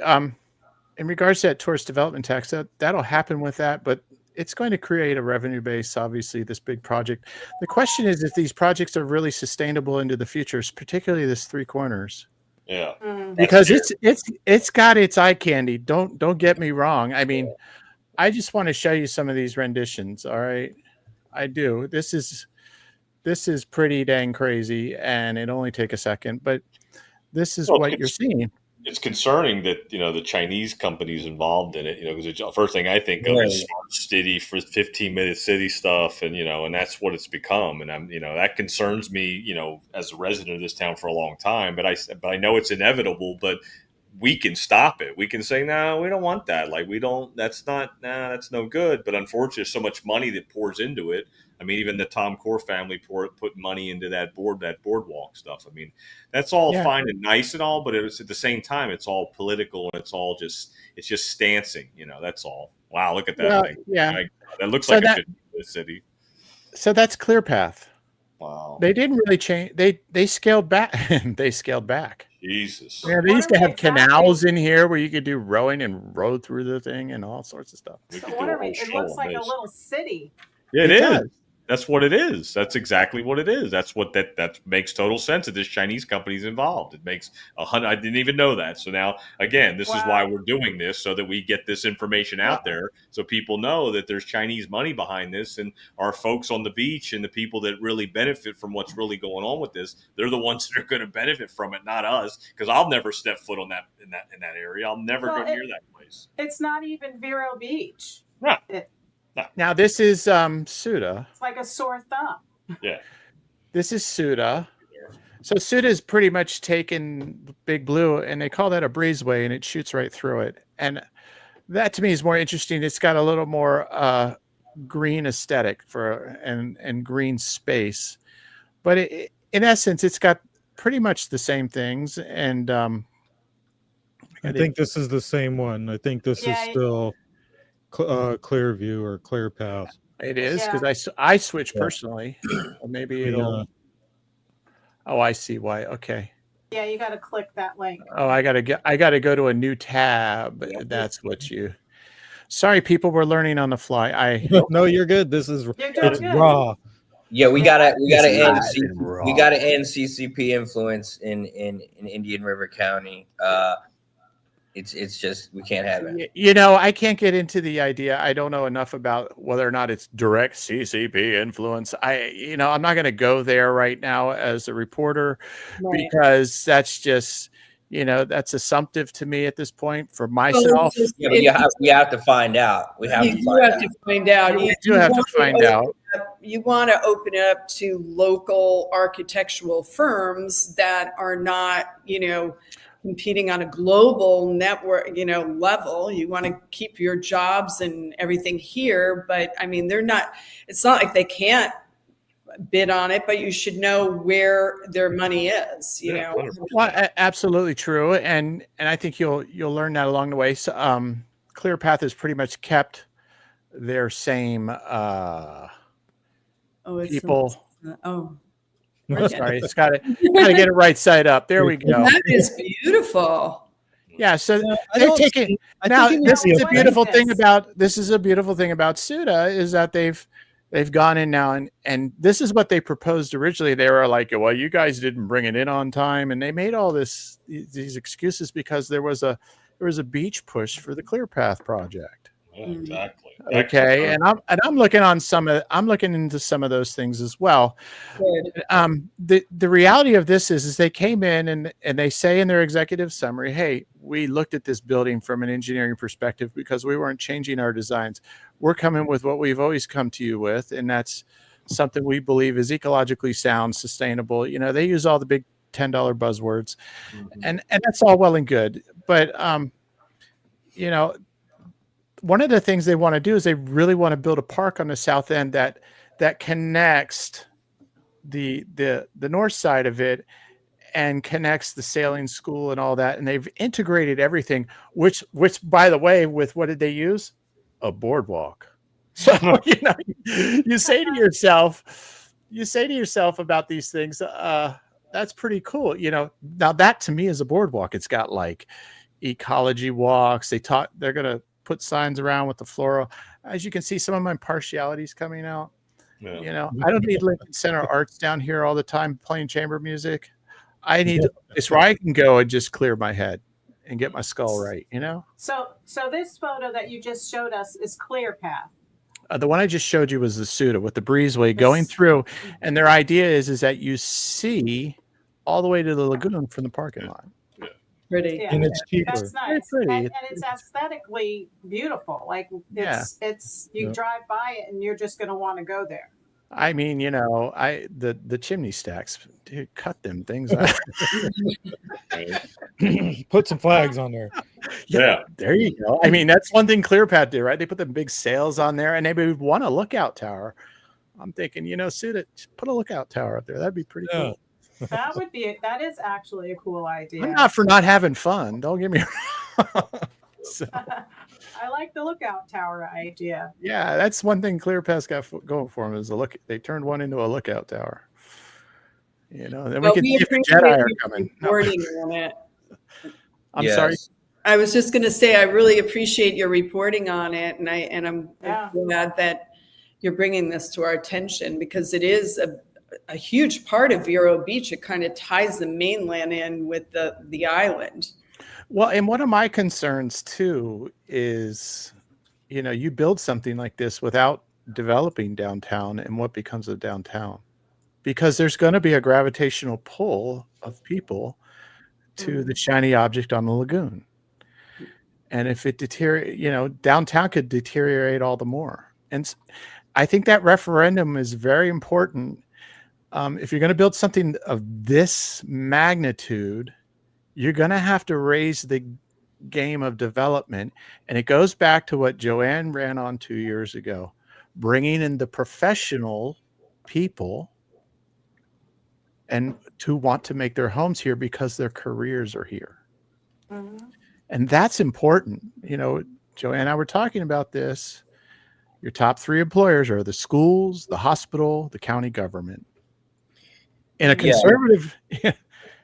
E: in regards to that tourist development tax, that'll happen with that, but it's going to create a revenue base. Obviously, this big project. The question is if these projects are really sustainable into the future, particularly this Three Corners.
B: Yeah,
E: because it's got its eye candy. Don't get me wrong. I mean, I just want to show you some of these renditions. All right, I do. This is pretty dang crazy, and it only take a second, but this is what you're seeing.
B: it's concerning that the Chinese companies involved in it. Because the first thing I think of
D: Right.
B: is smart city for 15-minute city stuff, and that's what it's become. And that concerns me. As a resident of this town for a long time, but I know it's inevitable. But we can stop it. We can say, no, we don't want that. Like, we don't. That's not. Nah, that's no good. But unfortunately, there's so much money that pours into it. I mean, even the Tom Core family put money into that boardwalk stuff. I mean, that's all
E: Yeah.
B: fine and nice and all, but it's at the same time, it's all political and it's just stancing. That's all. Wow, look at that
E: Well,
B: thing.
E: yeah.
B: My God, that looks
E: So
B: like
E: that-
B: it should be in the city.
E: So that's ClearPath.
B: Wow,
E: They didn't really change. They scaled back. They scaled back.
B: Jesus.
E: Yeah, they
A: What
E: used
A: are
E: to
A: we
E: have
A: exactly-
E: canals in here where you could do rowing and row through the thing and all sorts of stuff.
B: We
A: So
B: could
A: what
B: do a
A: are we?
B: whole
A: It
B: show
A: looks
B: on
A: like a
B: this.
A: little city.
B: Yeah, it
E: It
B: is.
E: does.
B: That's what it is. That's exactly what it is. That's what that makes total sense that this Chinese company's involved. It makes I didn't even know that. So now, again, this is why
A: Wow.
B: we're doing this, so that we get this information out there, so people know that there's Chinese money behind this, and our folks on the beach and the people that really benefit from what's really going on with this, they're the ones that are going to benefit from it, not us. Because I'll never step foot on in that area. I'll never
A: Well,
B: go near that place.
A: It's not even Vero Beach.
B: No.
E: Now this is Suda.
A: It's like a sore thumb.
B: Yeah.
E: This is Suda. So Suda is pretty much taken Big Blue, and they call that a breezeway, and it shoots right through it. And that to me is more interesting. It's got a little more green aesthetic and green space, but in essence, it's got pretty much the same things. And
F: I think this is the same one. I think this is still Clearview or ClearPath.
E: it is because I switch personally, or maybe it'll. Oh, I see why. Okay.
A: Yeah, you got to click that link.
E: Oh, I gotta go to a new tab. That's what you. Sorry, people, we're learning on the fly.
F: No, you're good. This is
A: You're doing
F: it's
A: good.
F: raw.
D: Yeah, we gotta end
E: raw.
D: we gotta end CCP influence in Indian River County. It's just we can't have it.
E: I can't get into the idea. I don't know enough about whether or not it's direct CCP influence. I'm not going to go there right now as a reporter because that's just, that's assumptive to me at this point for myself.
D: Yeah, but you have to find out. We have to
C: find out.
E: You do have to find out.
C: You want to open it up to local architectural firms that are not, competing on a global network, level. You want to keep your jobs and everything here, but I mean, it's not like they can't bid on it, but you should know where their money is,
E: Well, absolutely true. And I think you'll learn that along the way. So, ClearPath has pretty much kept their same people. Sorry, it's got to get it right side up. There we go.
C: That is beautiful.
E: Yeah, so they've taken. Now this is a beautiful thing about Suda is that they've gone in now and this is what they proposed originally. They were like, well, you guys didn't bring it in on time, and they made all these excuses because there was a beach push for the ClearPath project.
B: Yeah, exactly.
E: Okay, and I'm looking into some of those things as well. The reality of this is they came in and they say in their executive summary, hey, we looked at this building from an engineering perspective because we weren't changing our designs. We're coming with what we've always come to you with, and that's something we believe is ecologically sound, sustainable. They use all the big $10 buzzwords, and that's all well and good, but one of the things they want to do is they really want to build a park on the south end that connects the north side of it and connects the sailing school and all that. And they've integrated everything, which by the way, with what did they use? A boardwalk. So, you say to yourself about these things, that's pretty cool. Now that to me is a boardwalk. It's got like ecology walks. They're going to put signs around with the floral. As you can see, some of my partialities coming out.
B: Yeah.
E: I don't need Lincoln Center Arts down here all the time playing chamber music. I need a place where I can go and just clear my head and get my skull right.
A: So this photo that you just showed us is ClearPath.
E: The one I just showed you was the Suda with the breezeway going through, and their idea is that you see all the way to the lagoon from the parking lot.
C: Pretty.
A: Yeah.
F: And it's cheaper.
A: That's
E: Very
A: nice.
E: pretty.
A: And it's aesthetically beautiful. Like it's you
F: Yeah.
A: drive by it and you're just going to want to go there.
E: I mean, you know, the chimney stacks, dude, cut them things out.
F: Put some flags on there.
B: Yeah.
E: There you go. I mean, that's one thing ClearPath did, right? They put the big sails on there, and they would want a lookout tower. I'm thinking, you know, put a lookout tower up there. That'd be pretty
F: Yeah.
E: cool.
A: That is actually a cool idea.
E: I'm not for not having fun. Don't get me wrong. So,
A: I like the lookout tower idea.
E: yeah, that's one thing ClearPath got going for them is they turned one into a lookout tower. You know, then we
C: Well,
E: can
C: we
E: see if the
C: appreciate
E: Jedi are
C: your
E: coming. No,
C: reporting on it.
E: I'm
D: Yes.
E: sorry.
C: I was just going to say, I really appreciate your reporting on it, and I'm
A: Yeah.
C: glad that you're bringing this to our attention because it is a huge part of Vero Beach. It kind of ties the mainland in with the island.
E: Well, and one of my concerns too is, you know, you build something like this without developing downtown, and what becomes of downtown? Because there's going to be a gravitational pull of people to the shiny object on the lagoon. And if it deteriorates, you know, downtown could deteriorate all the more. And I think that referendum is very important. If you're going to build something of this magnitude, you're going to have to raise the game of development. And it goes back to what Joanne ran on 2 years ago, bringing in the professional people and to want to make their homes here because their careers are here.
A: Mm-hmm.
E: And that's important. You know, Joanne and I were talking about this. Your top 3 employers are the schools, the hospital, the county government. In a conservative,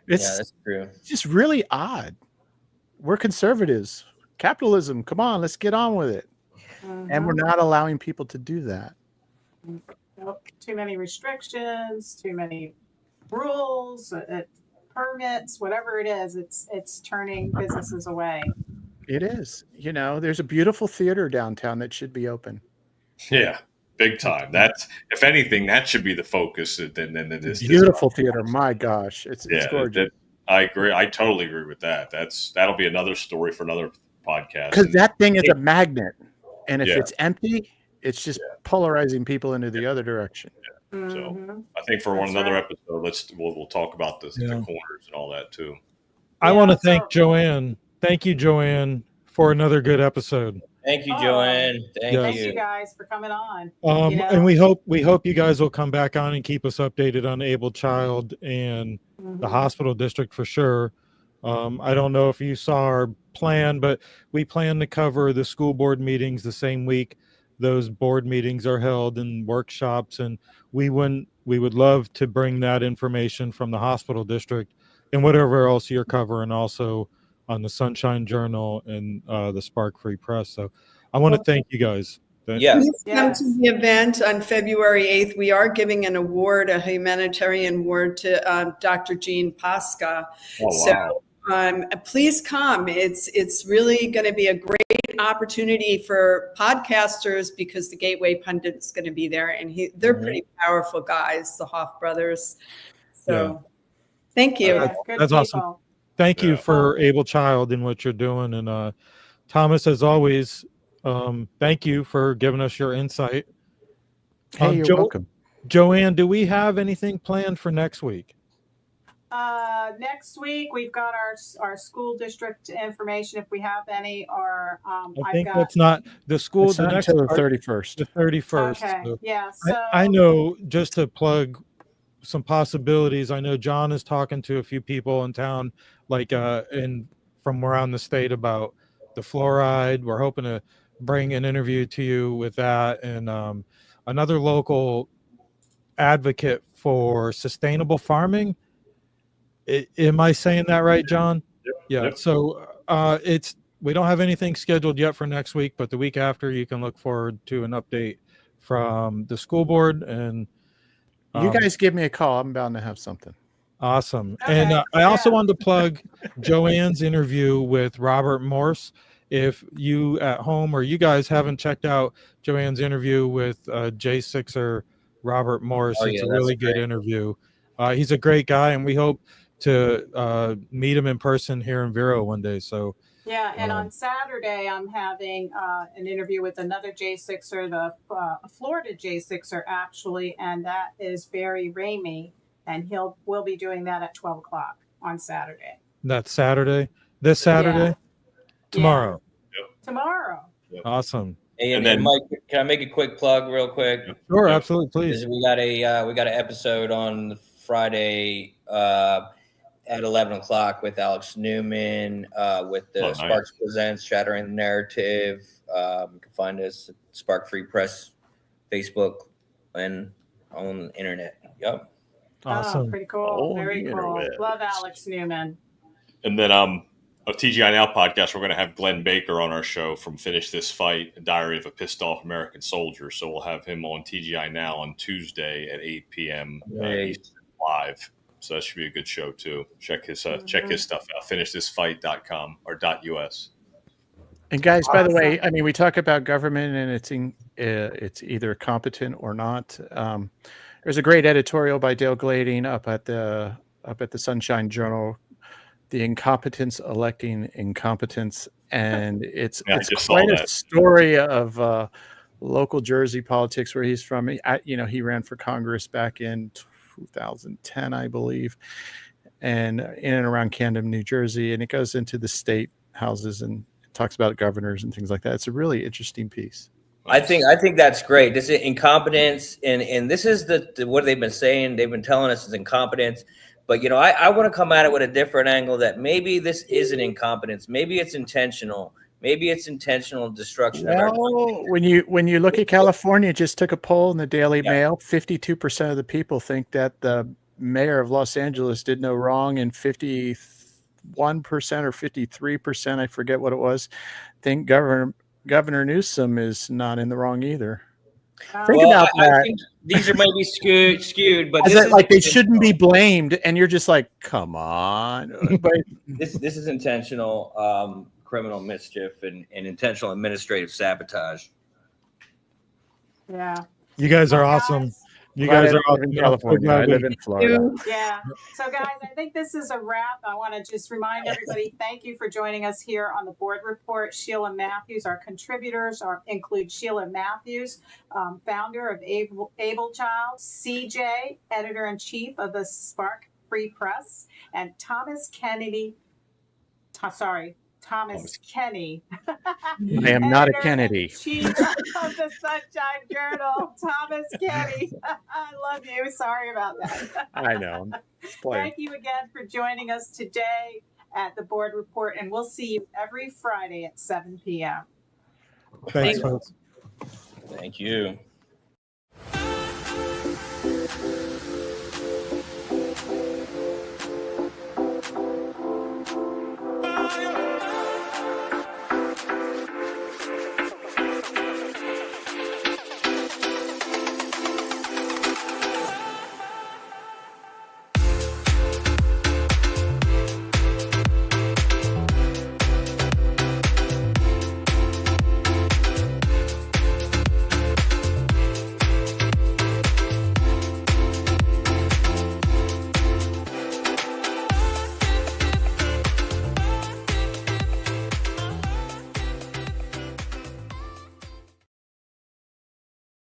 D: that's true.
E: It's just really odd. We're conservatives. Capitalism, come on, let's get on with it.
A: Mm-hmm.
E: And we're not allowing people to do that.
A: Nope. Too many restrictions, too many rules, permits, whatever it is, it's turning businesses away.
E: It is. You know, there's a beautiful theater downtown that should be open.
B: Yeah. Big time. That's, if anything, that should be the focus. Than this
E: Beautiful theater. My gosh, it's gorgeous.
B: I agree. I totally agree with that. That'll be another story for another podcast.
E: Because that thing is a magnet, and if
B: Yeah.
E: it's empty, it's just polarizing people into the other direction.
A: Mm-hmm.
B: So I think for another episode, we'll talk about the corners and all that too.
F: I want to thank Joanne. Thank you, Joanne, for another good episode.
D: Thank you, Joanne.
A: Thank you guys for coming on.
F: And we hope you guys will come back on and keep us updated on Able Child and the hospital district for sure. I don't know if you saw our plan, but we plan to cover the school board meetings the same week those board meetings are held and workshops, and we would love to bring that information from the hospital district and whatever else you're covering also on the Sunshine Journal and the Spark Free Press. So I want to thank you guys.
C: Please come to the event on February 8th. We are giving an award, a humanitarian award to Dr. Jean Pasca.
B: Oh, wow.
C: So please come. It's really going to be a great opportunity for podcasters because the Gateway Pundit's going to be there, and they're pretty powerful guys, the Hoff brothers. So thank you.
F: That's awesome. Thank you for Able Child and what you're doing. And Thomas, as always, thank you for giving us your insight.
E: Hey, you're welcome.
F: Joanne, do we have anything planned for next week?
A: Next week we've got our school district information if we have any, or
F: I think that's not the school.
E: It's not until the 31st.
F: The 31st.
A: Okay.
F: So
A: Yeah. So
F: I know, just to plug some possibilities, I know John is talking to a few people in town, like from around the state about the fluoride. We're hoping to bring an interview to you with that, and another local advocate for sustainable farming. Am I saying that right, John?
B: Yep.
F: Yeah.
B: Yep.
F: So we don't have anything scheduled yet for next week, but the week after you can look forward to an update from the school board. And
E: you guys give me a call. I'm bound to have something.
F: Awesome.
A: Okay.
F: And I also wanted to plug Joanne's interview with Robert Morse. If you at home or you guys haven't checked out Joanne's interview with J6er Robert Morse, it's a really good interview. He's a great guy, and we hope to meet him in person here in Vero one day. So
A: Yeah, and on Saturday, I'm having an interview with another J6er, the Florida J6er, actually, and that is Barry Ramey, and we'll be doing that at 12 o'clock on Saturday.
F: that's Saturday. This Saturday,
A: Yeah.
F: tomorrow.
A: Tomorrow.
F: Awesome.
D: Hey,
B: And
D: and
B: then-
D: Mike, can I make a quick plug real quick?
F: Sure,
B: Yeah.
F: absolutely, please.
D: We got an episode on Friday at 11 o'clock with Alex Newman with the
B: nice.
D: Sparks Presents Shattering the Narrative. You can find us at Spark Free Press, Facebook, and on the internet. Yep.
F: Awesome.
A: Oh, pretty cool.
B: On
A: Very
B: the
A: cool.
B: interwebs.
A: Love Alex Newman.
B: And then a TGI Now podcast, we're going to have Glenn Baker on our show from Finish This Fight, a Diary of a Pissed Off American Soldier. So we'll have him on TGI Now on Tuesday at 8 p.m. Eastern live. So that should be a good show too. Check his stuff out. FinishThisFight.com or .us.
E: And guys, by the way, I mean, we talk about government and it's either competent or not. There's a great editorial by Dale Glading up at the Sunshine Journal, The Incompetence Electing Incompetence, and it's quite a story of local Jersey politics where he's from. He ran for Congress back in 2010, I believe, and in and around Camden, New Jersey, and it goes into the state houses and talks about governors and things like that. It's a really interesting piece.
D: I think that's great. This is incompetence, and this is the what they've been saying. They've been telling us is incompetence, but I want to come at it with a different angle. That maybe this isn't incompetence. Maybe it's intentional. Maybe it's intentional destruction of our country.
E: When you look at California, just took a poll in the Daily Mail. 52% of the people think that the mayor of Los Angeles did no wrong, and 51% or 53%, I forget what it was, think Governor Newsom is not in the wrong either. Think about that.
D: I think these are maybe skewed, but
E: they shouldn't be blamed, and you're just like, come on. But
D: this is intentional criminal mischief and intentional administrative sabotage.
A: Yeah.
F: You guys are awesome. You guys are awesome.
E: in California. I live in Florida.
A: Yeah. So, guys, I think this is a wrap. I want to just remind everybody, thank you for joining us here on the board report. Shelia Mathews, our contributors include Shelia Mathews, founder of Able Child, CJ, editor-in-chief of the Spark Free Press, and Thomas Kenny.
E: I am not a Kennedy.
A: Chief of the Sunshine Journal, Thomas Kenny. I love you. Sorry about that.
E: I know.
A: Thank you again for joining us today at the board report, and we'll see you every Friday at 7 p.m.
F: Thanks, folks.
D: Thank you.